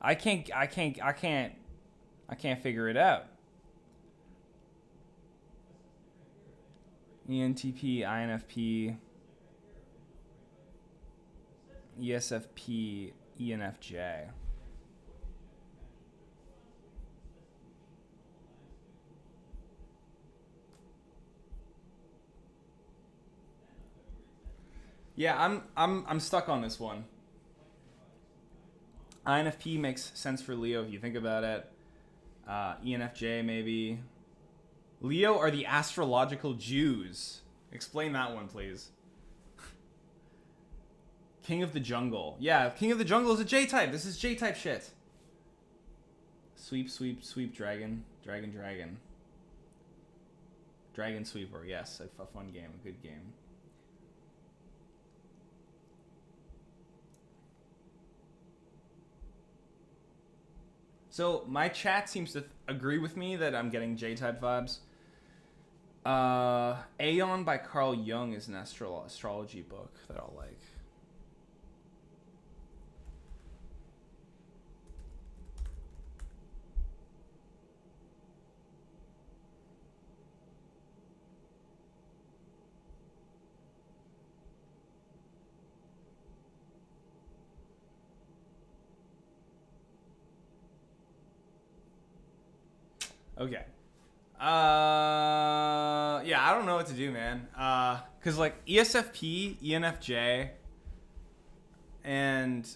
I can't figure it out. ENTP, INFP, ESFP, ENFJ. Yeah, I'm stuck on this one. INFP makes sense for Leo if you think about it. ENFJ maybe. Leo are the astrological Jews. Explain that one, please. King of the Jungle. Yeah, King of the Jungle is a J-type. This is J-type shit. Sweep, sweep, sweep, dragon. Dragon, dragon. Dragon Sweeper, yes. A fun game, a good game. So my chat seems to agree with me that I'm getting J-type vibes. Aeon by Carl Jung is an astrology book that I'll like. Okay. Yeah, I don't know what to do, man. Cause like ESFP, ENFJ, and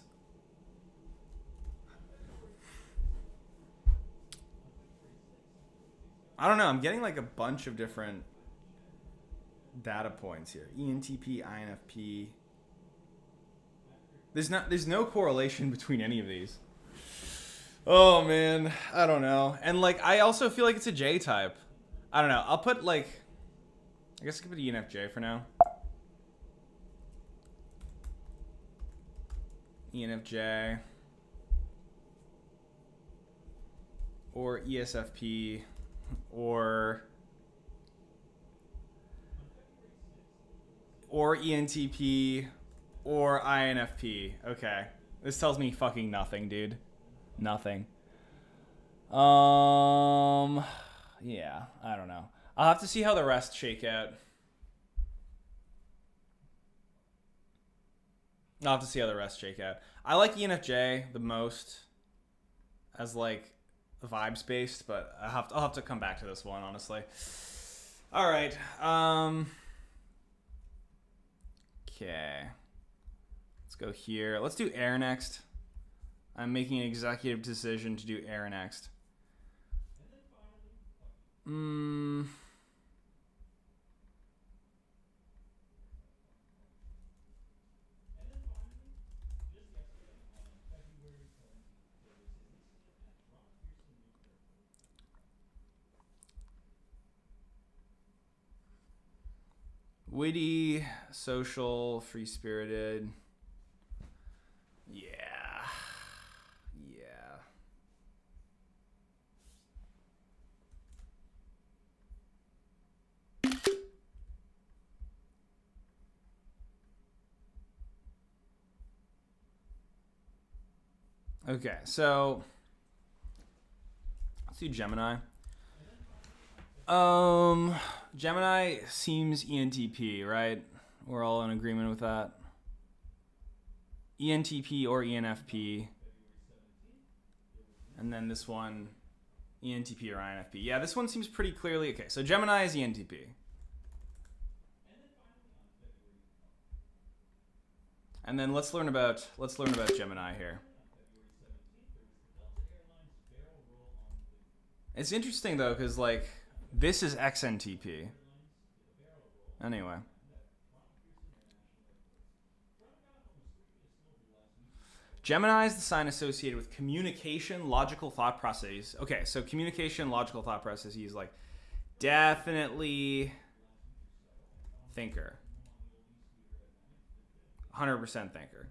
I don't know. I'm getting like a bunch of different data points here. ENTP, INFP. There's no correlation between any of these. Oh man, I don't know. And like I also feel like it's a J type. I don't know. I'll put like I guess I could put ENFJ for now. ENFJ or ESFP or ENTP or INFP. Okay. This tells me fucking nothing, dude. Nothing. Yeah, I don't know. I'll have to see how the rest shake out. I'll have to see how the rest shake out. I like ENFJ the most as like vibes based, but I'll have to come back to this one, honestly. All right. Okay. Let's go here. Let's do air next. I'm making an executive decision to do air next. Witty, social, free-spirited. Yeah. Okay, so let's do Gemini. Gemini seems ENTP, right? We're all in agreement with that. ENTP or ENFP. And then this one, ENTP or INFP. Yeah, this one seems pretty clearly okay. So Gemini is ENTP. And then let's learn about Gemini here. It's interesting though, because like this is XNTP. Anyway. Gemini is the sign associated with communication, logical thought processes. Okay, so communication, logical thought processes, like definitely thinker. 100% thinker.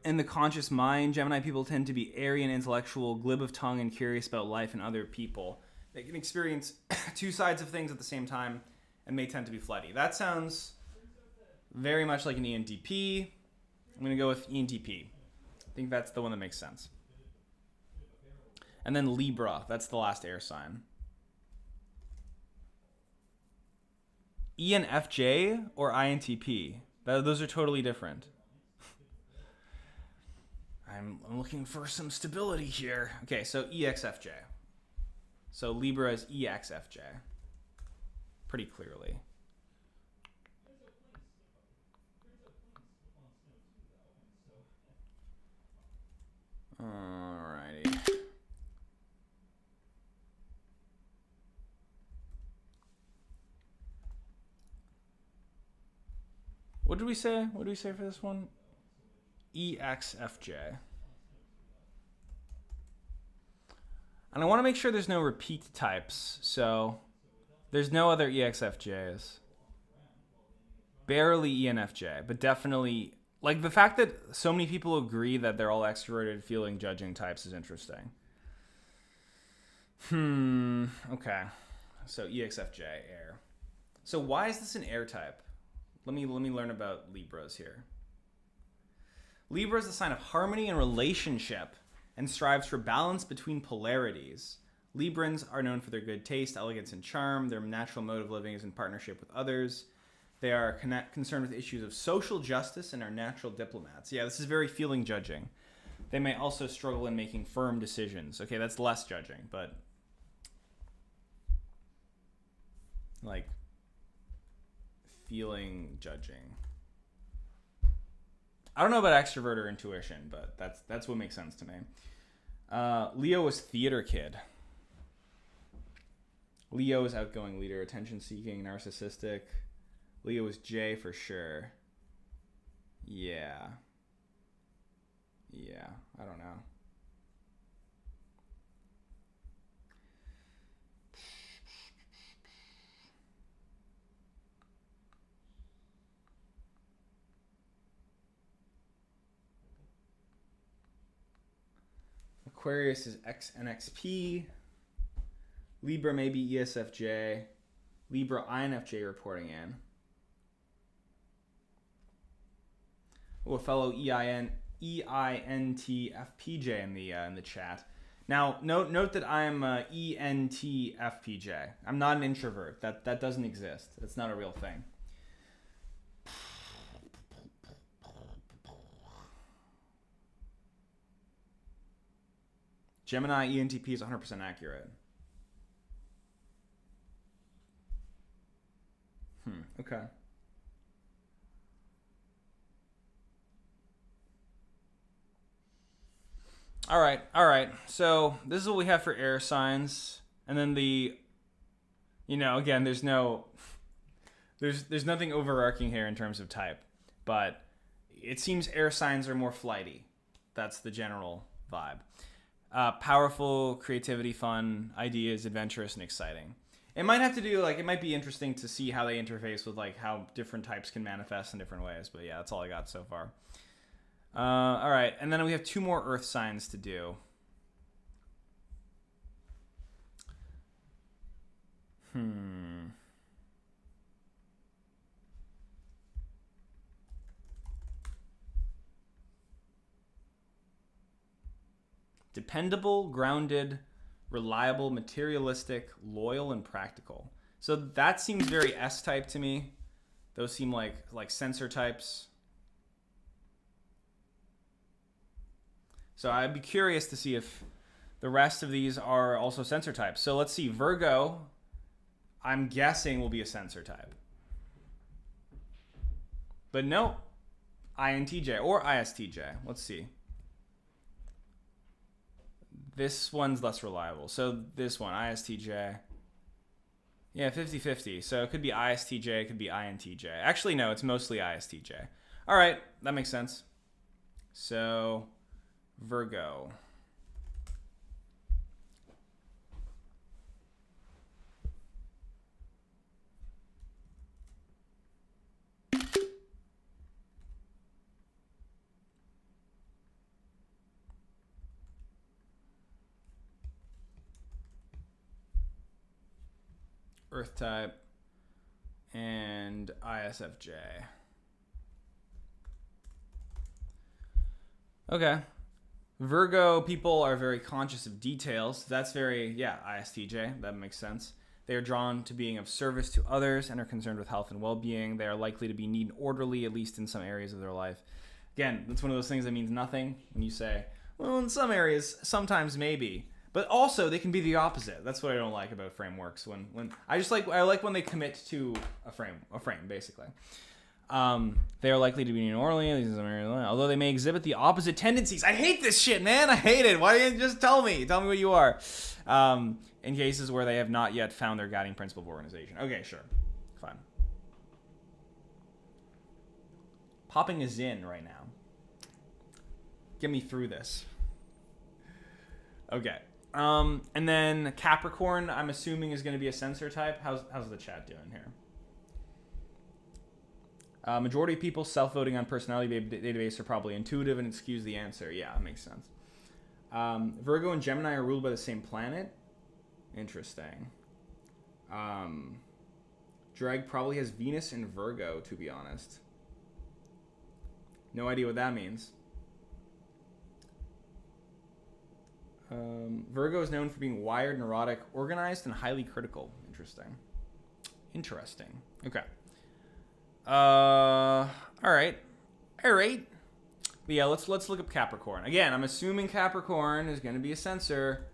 In the conscious mind, Gemini people tend to be airy and intellectual, glib of tongue, and curious about life and other people. They can experience two sides of things at the same time and may tend to be flighty. That sounds very much like an ENTP. I'm going to go with ENTP. I think that's the one that makes sense. And then Libra, that's the last air sign. ENFJ or INTP? Those are totally different. I'm looking for some stability here. Okay, so EXFJ. So Libra is EXFJ. Pretty clearly. Alrighty. What did we say? What did we say for this one? EXFJ. And I want to make sure there's no repeat types, so there's no other EXFJs. Barely ENFJ, but definitely, like the fact that so many people agree that they're all extroverted, feeling, judging types is interesting. Okay. So EXFJ, air. So why is this an air type? Let me learn about Libras here. Libra is the sign of harmony and relationship and strives for balance between polarities. Librans are known for their good taste, elegance, and charm. Their natural mode of living is in partnership with others. They are concerned with issues of social justice and are natural diplomats. Yeah, this is very feeling judging. They may also struggle in making firm decisions. Okay, that's less judging, but like feeling judging. I don't know about extrovert or intuition, but that's what makes sense to me. Leo was theater kid. Leo is outgoing leader, attention-seeking, narcissistic. Leo is J for sure. Yeah. Yeah, I don't know. Aquarius is XNXP. Libra maybe ESFJ. Libra INFJ reporting in. Oh, a fellow EINTFPJ in the chat. Now, note that I'm ENTFPJ. I'm not an introvert. That doesn't exist. That's not a real thing. Gemini ENTP is 100% accurate. Okay. All right. So this is what we have for air signs, and then again, there's nothing overarching here in terms of type, but it seems air signs are more flighty. That's the general vibe. Powerful, creativity, fun, ideas, adventurous, and exciting. It might have to do, it might be interesting to see how they interface with, how different types can manifest in different ways. But yeah, that's all I got so far. All right, and then we have 2 more earth signs to do. Dependable, grounded, reliable, materialistic, loyal, and practical. So that seems very S-type to me. Those seem like sensor types. So I'd be curious to see if the rest of these are also sensor types. So let's see. Virgo, I'm guessing, will be a sensor type. But no, INTJ or ISTJ. Let's see. This one's less reliable. So this one, ISTJ. Yeah, 50-50. So it could be ISTJ, it could be INTJ. Actually, no, it's mostly ISTJ. All right, that makes sense. So Virgo. Earth type, and ISFJ. Okay. Virgo people are very conscious of details. That's very, ISTJ. That makes sense. They are drawn to being of service to others and are concerned with health and well-being. They are likely to be neat and orderly, at least in some areas of their life. Again, that's one of those things that means nothing when you say, well, in some areas, sometimes maybe. But also, they can be the opposite. That's what I don't like about frameworks. When I like when they commit to a frame basically. They are likely to be in Orleans, although they may exhibit the opposite tendencies. I hate this shit, man. I hate it. Why didn't you just tell me? Tell me what you are. In cases where they have not yet found their guiding principle of organization. Okay, sure. Fine. Popping is in right now. Get me through this. Okay. And then Capricorn, I'm assuming, is going to be a sensor type. How's the chat doing here? Majority of people self-voting on personality database are probably intuitive and it skews the answer. Yeah, that makes sense. Virgo and Gemini are ruled by the same planet. Interesting. Drag probably has Venus in Virgo, to be honest. No idea what that means. Virgo is known for being wired, neurotic, organized, and highly critical. Interesting. Okay. All right. But yeah, let's look up Capricorn. Again, I'm assuming Capricorn is going to be a sensor.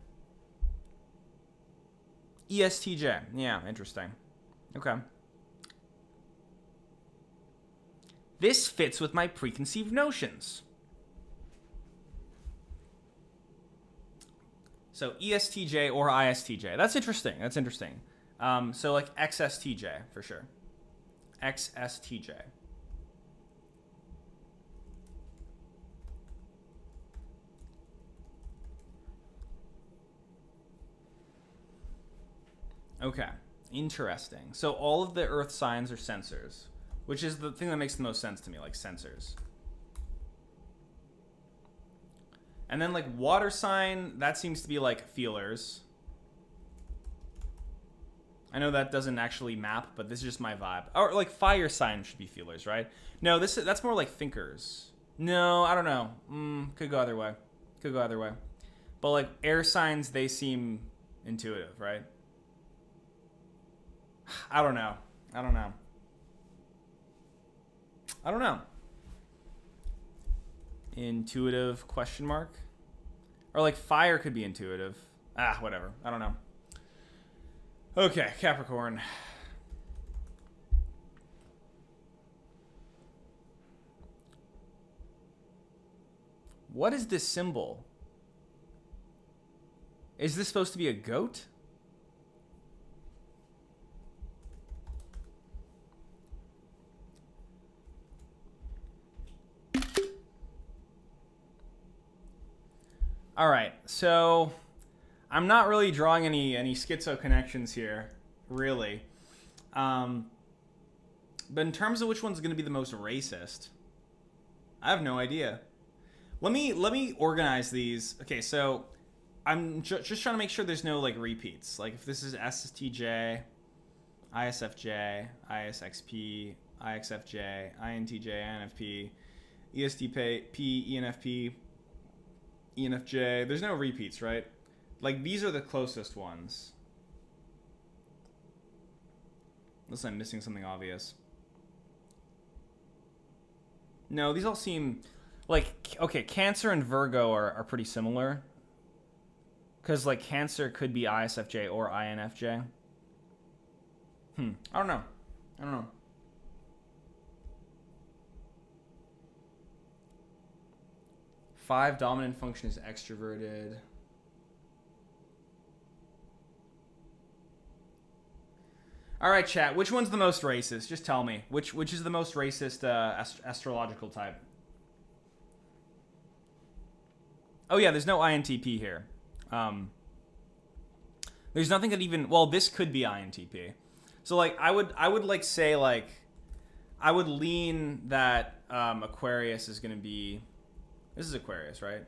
ESTJ. Yeah, interesting. Okay. This fits with my preconceived notions. So ESTJ or ISTJ. That's interesting. That's interesting. So like XSTJ for sure. XSTJ. Okay, interesting. So all of the earth signs are sensors, which is the thing that makes the most sense to me, like sensors. And then like water sign, that seems to be like feelers. I know that doesn't actually map, but this is just my vibe. Or like fire sign should be feelers, right? No, that's more like thinkers. No, I don't know. Could go either way. Could go either way. But like air signs, they seem intuitive, right? I don't know. I don't know. I don't know. Intuitive question mark? Or like fire could be intuitive. Whatever. I don't know. Okay, Capricorn. What is this symbol? Is this supposed to be a goat? All right, so I'm not really drawing any schizo connections here, really. But in terms of which one's going to be the most racist, I have no idea. Let me organize these. Okay, so I'm just trying to make sure there's no like repeats. Like if this is SSTJ, ISFJ, ISXP, IXFJ, INTJ, INFP, ESTP, ENFP, ENFJ. There's no repeats, right? Like these are the closest ones. Unless I'm missing something obvious. No, these all seem like, okay, Cancer and Virgo are pretty similar. Because like Cancer could be ISFJ or INFJ. I don't know. I don't know. Five, dominant function is extroverted. All right, chat. Which one's the most racist? Just tell me. Which is the most racist astrological type? Oh yeah, there's no INTP here. There's nothing that even. Well, this could be INTP. So like, I would like say like, I would lean that Aquarius is gonna be. This is Aquarius, right?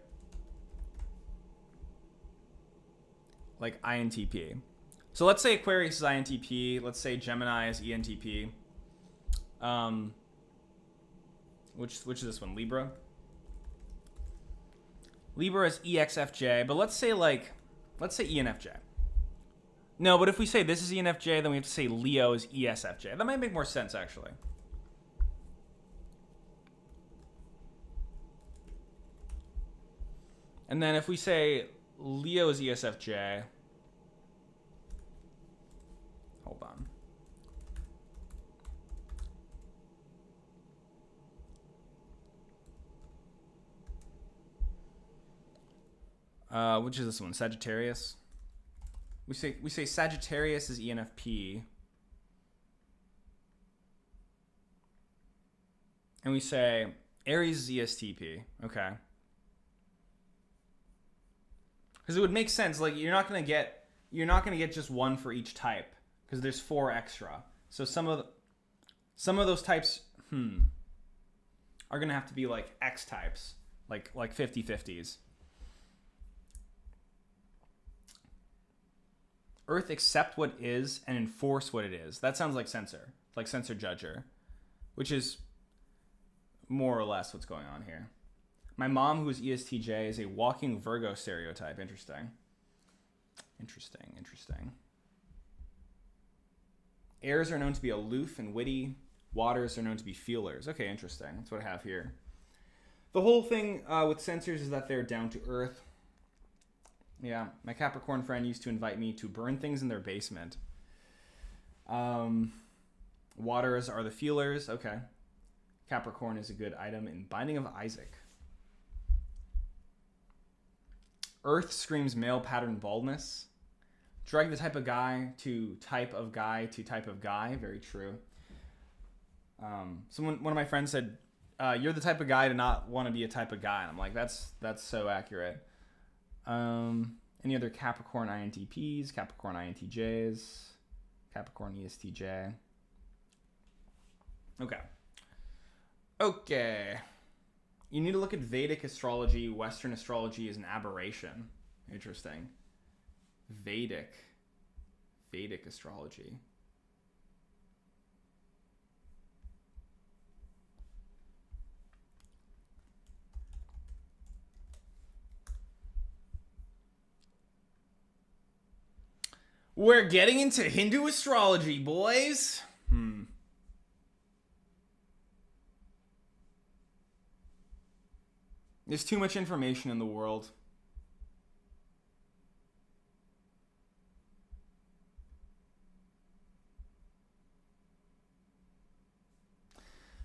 Like INTP. So let's say Aquarius is INTP. Let's say Gemini is ENTP. Which is this one? Libra. Libra is EXFJ. But let's say ENFJ. No, but if we say this is ENFJ, then we have to say Leo is ESFJ. That might make more sense, actually. And then if we say Leo is ESFJ, hold on. Which is this one? Sagittarius. We say Sagittarius is ENFP. And we say Aries is ESTP. Okay. Because it would make sense. Like you're not gonna get just one for each type because there's 4 extra. So some of those types are gonna have to be like X types, like 50-50s. Earth accept what is and enforce what it is. That sounds like censor, like censor judger, which is more or less what's going on here. My mom, who is ESTJ, is a walking Virgo stereotype. Interesting. Airs are known to be aloof and witty. Waters are known to be feelers. Okay, interesting. That's what I have here. The whole thing with sensors is that they're down to earth. Yeah, my Capricorn friend used to invite me to burn things in their basement. Waters are the feelers. Okay. Capricorn is a good item in Binding of Isaac. Earth screams male pattern baldness. Drag the type of guy to type of guy to type of guy. Very true. One of my friends said, you're the type of guy to not want to be a type of guy. And I'm like, that's so accurate. Any other Capricorn INTPs, Capricorn INTJs, Capricorn ESTJ. Okay. You need to look at Vedic astrology. Western astrology is an aberration. Interesting. Vedic astrology. We're getting into Hindu astrology, boys. There's too much information in the world.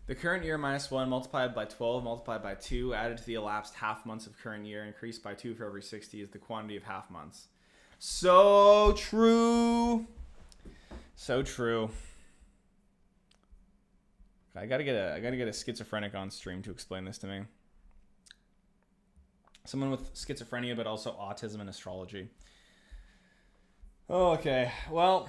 The current year minus 1 multiplied by 12 multiplied by 2 added to the elapsed half months of current year increased by 2 for every 60 is the quantity of half months. So true. So true. I gotta get a schizophrenic on stream to explain this to me. Someone with schizophrenia, but also autism and astrology. Oh, okay. Well,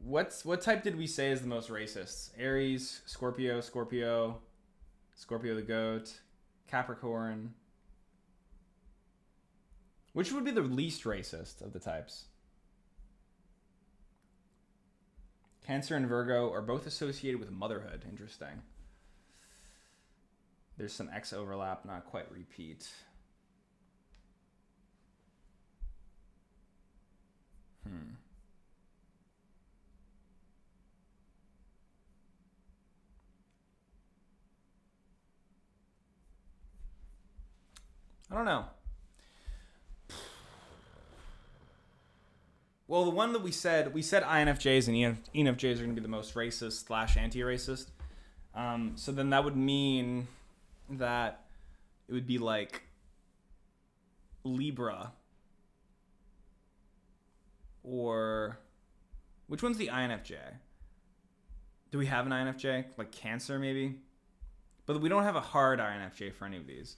what type did we say is the most racist? Aries, Scorpio the goat, Capricorn. Which would be the least racist of the types? Cancer and Virgo are both associated with motherhood. Interesting. There's some X overlap, not quite repeat. I don't know. Well, the one that we said INFJs and ENFJs are going to be the most racist / anti-racist. So then that would mean that it would be like Libra or which one's the INFJ? Do we have an INFJ? Like Cancer maybe? But we don't have a hard INFJ for any of these.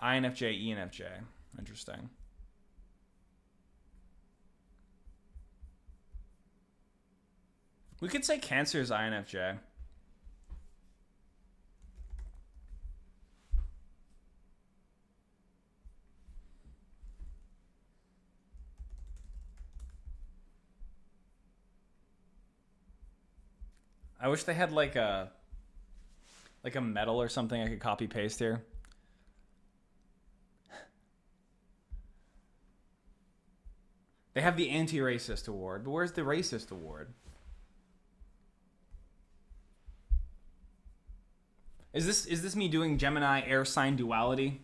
INFJ, ENFJ. Interesting. We could say Cancer is INFJ. I wish they had like a medal or something I could copy paste here. They have the anti-racist award, but where's the racist award? Is this me doing Gemini air sign duality?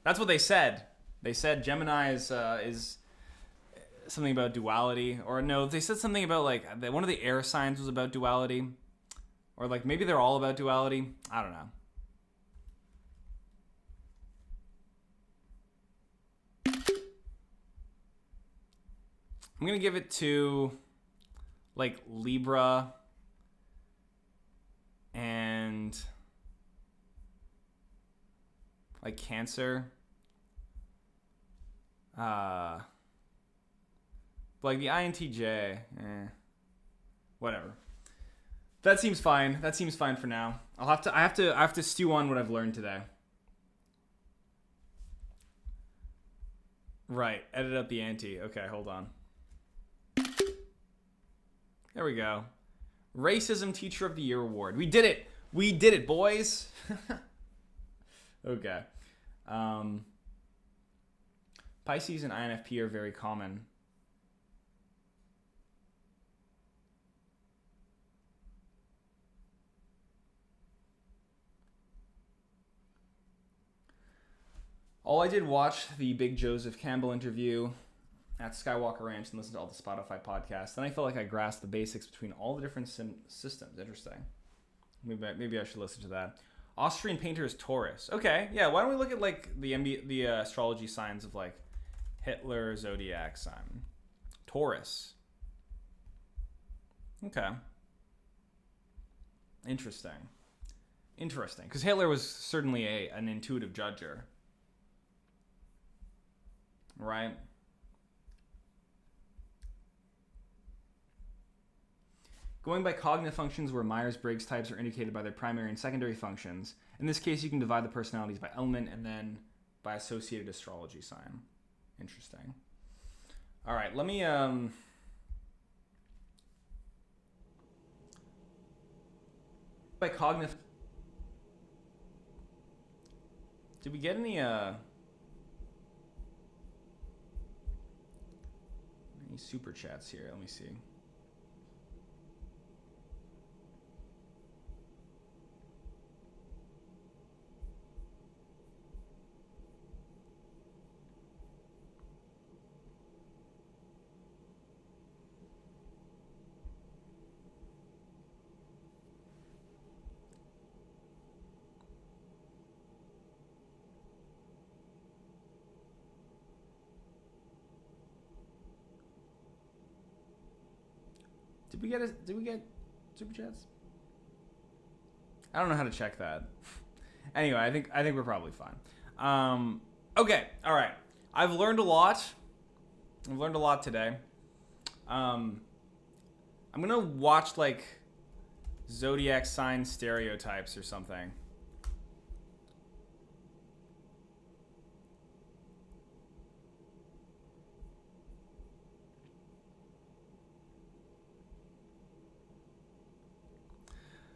That's what they said. They said Gemini is something about duality, or no, they said something about like one of the air signs was about duality, or like maybe they're all about duality. I don't know. I'm going to give it to like Libra and like Cancer. Like the INTJ, whatever. That seems fine. That seems fine for now. I have to stew on what I've learned today. Right, edit up the ante. Okay, hold on. There we go. Racism Teacher of the Year Award. We did it. We did it, boys. Okay. Pisces and INFP are very common. All I did watch the Big Joseph Campbell interview at Skywalker Ranch and listen to all the Spotify podcasts. Then I felt like I grasped the basics between all the different systems. Interesting. Maybe I should listen to that. Austrian painter is Taurus. Okay, yeah. Why don't we look at like the astrology signs of like Hitler zodiac sign? Taurus. Okay. Interesting. Because Hitler was certainly an intuitive judger. Right? Going by cognitive functions where Myers-Briggs types are indicated by their primary and secondary functions. In this case, you can divide the personalities by element and then by associated astrology sign. Interesting. All right, let me... By cognitive... Did we get any super chats here? Let me see. Did we get super chats? I don't know how to check that. Anyway, I think we're probably fine. Okay, all right. I've learned a lot. Today. I'm gonna watch like zodiac sign stereotypes or something.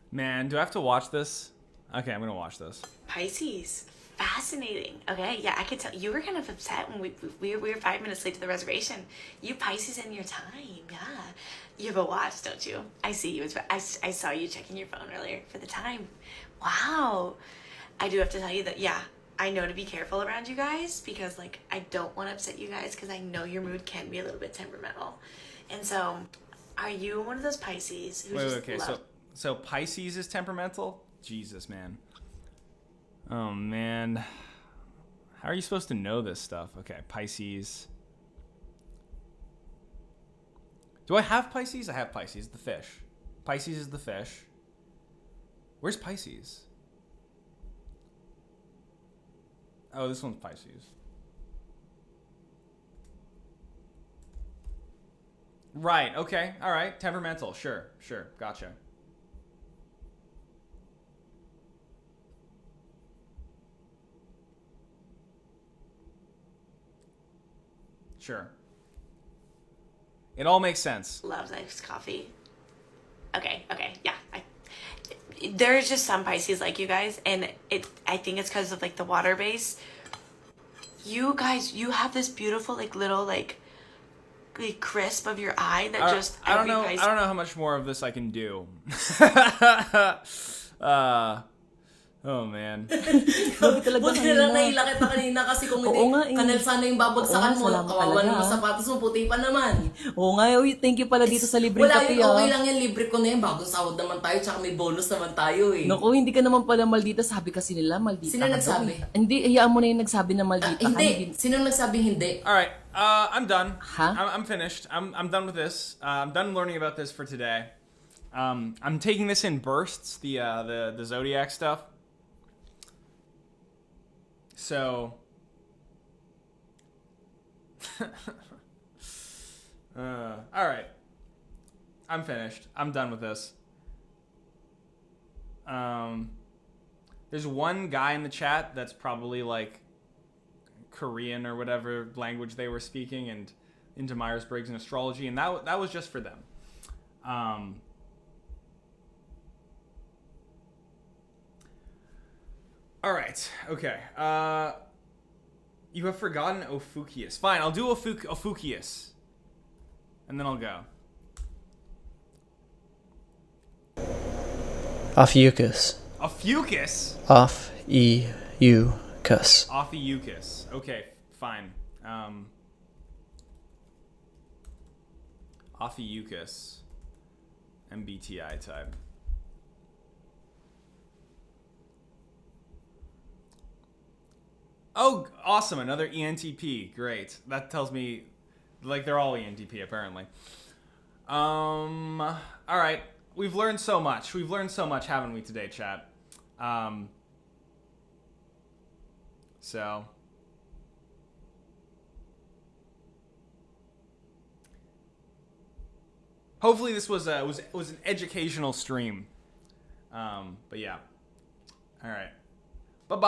Man, do I have to watch this? Okay, I'm gonna watch this. Pisces. Fascinating. Okay, yeah, I could tell you were kind of upset when we were 5 minutes late to the reservation. You Pisces in your time, yeah. You have a watch, don't you? I see you. I saw you checking your phone earlier for the time. Wow. I do have to tell you that, yeah, I know to be careful around you guys because, like, I don't want to upset you guys because I know your mood can be a little bit temperamental. And so, are you one of those Pisces who okay, so Pisces is temperamental? Jesus, man. Oh, man. How are you supposed to know this stuff? Okay, Pisces. Do I have Pisces? I have Pisces, the fish. Pisces is the fish. Where's Pisces? Oh, this one's Pisces. Right, okay, all right. Temperamental, sure, gotcha. Sure. It all makes sense. Loves iced coffee. Okay, yeah. There's just some Pisces like you guys, and I think it's because of like the water base. You guys, you have this beautiful like little like crisp of your eye that just I don't know how much more of this I can do. Oh, man. Buti na lang naila kita kanina kasi kung hindi, kanal sana yung babagsakan mo. Kawawa ng sapatos mo, puti pa naman. Oo nga, thank you pala dito sa libreng kape. Okay lang yan, libre ko na yan. Bagong sahod naman tayo, tsaka may bonus naman tayo eh. Naku, hindi ka naman pala maldita. Sabi kasi nila, maldita Sino ka nagsabi? Hindi, hayaan mo na yung nagsabi na maldita ka. Hindi. Sino nagsabi hindi? All right, I'm done. Huh? I'm finished. I'm done with this. I'm done learning about this for today. I'm taking this in bursts, the zodiac stuff. So, all right, I'm finished. I'm done with this. There's one guy in the chat that's probably like Korean or whatever language they were speaking and into Myers-Briggs and astrology, and that was just for them. All right. Okay. You have forgotten Ophiuchus. Fine, I'll do Ophiuchus. And then I'll go. Ophiuchus. Ophiuchus? Ophiuchus. Ophiuchus. Okay, fine. Ophiuchus. MBTI type. Oh, awesome. Another ENTP. Great. That tells me, like, they're all ENTP, apparently. All right. We've learned so much. We've learned so much, haven't we, today, chat? So... hopefully this was an educational stream. But yeah. All right. Bye-bye.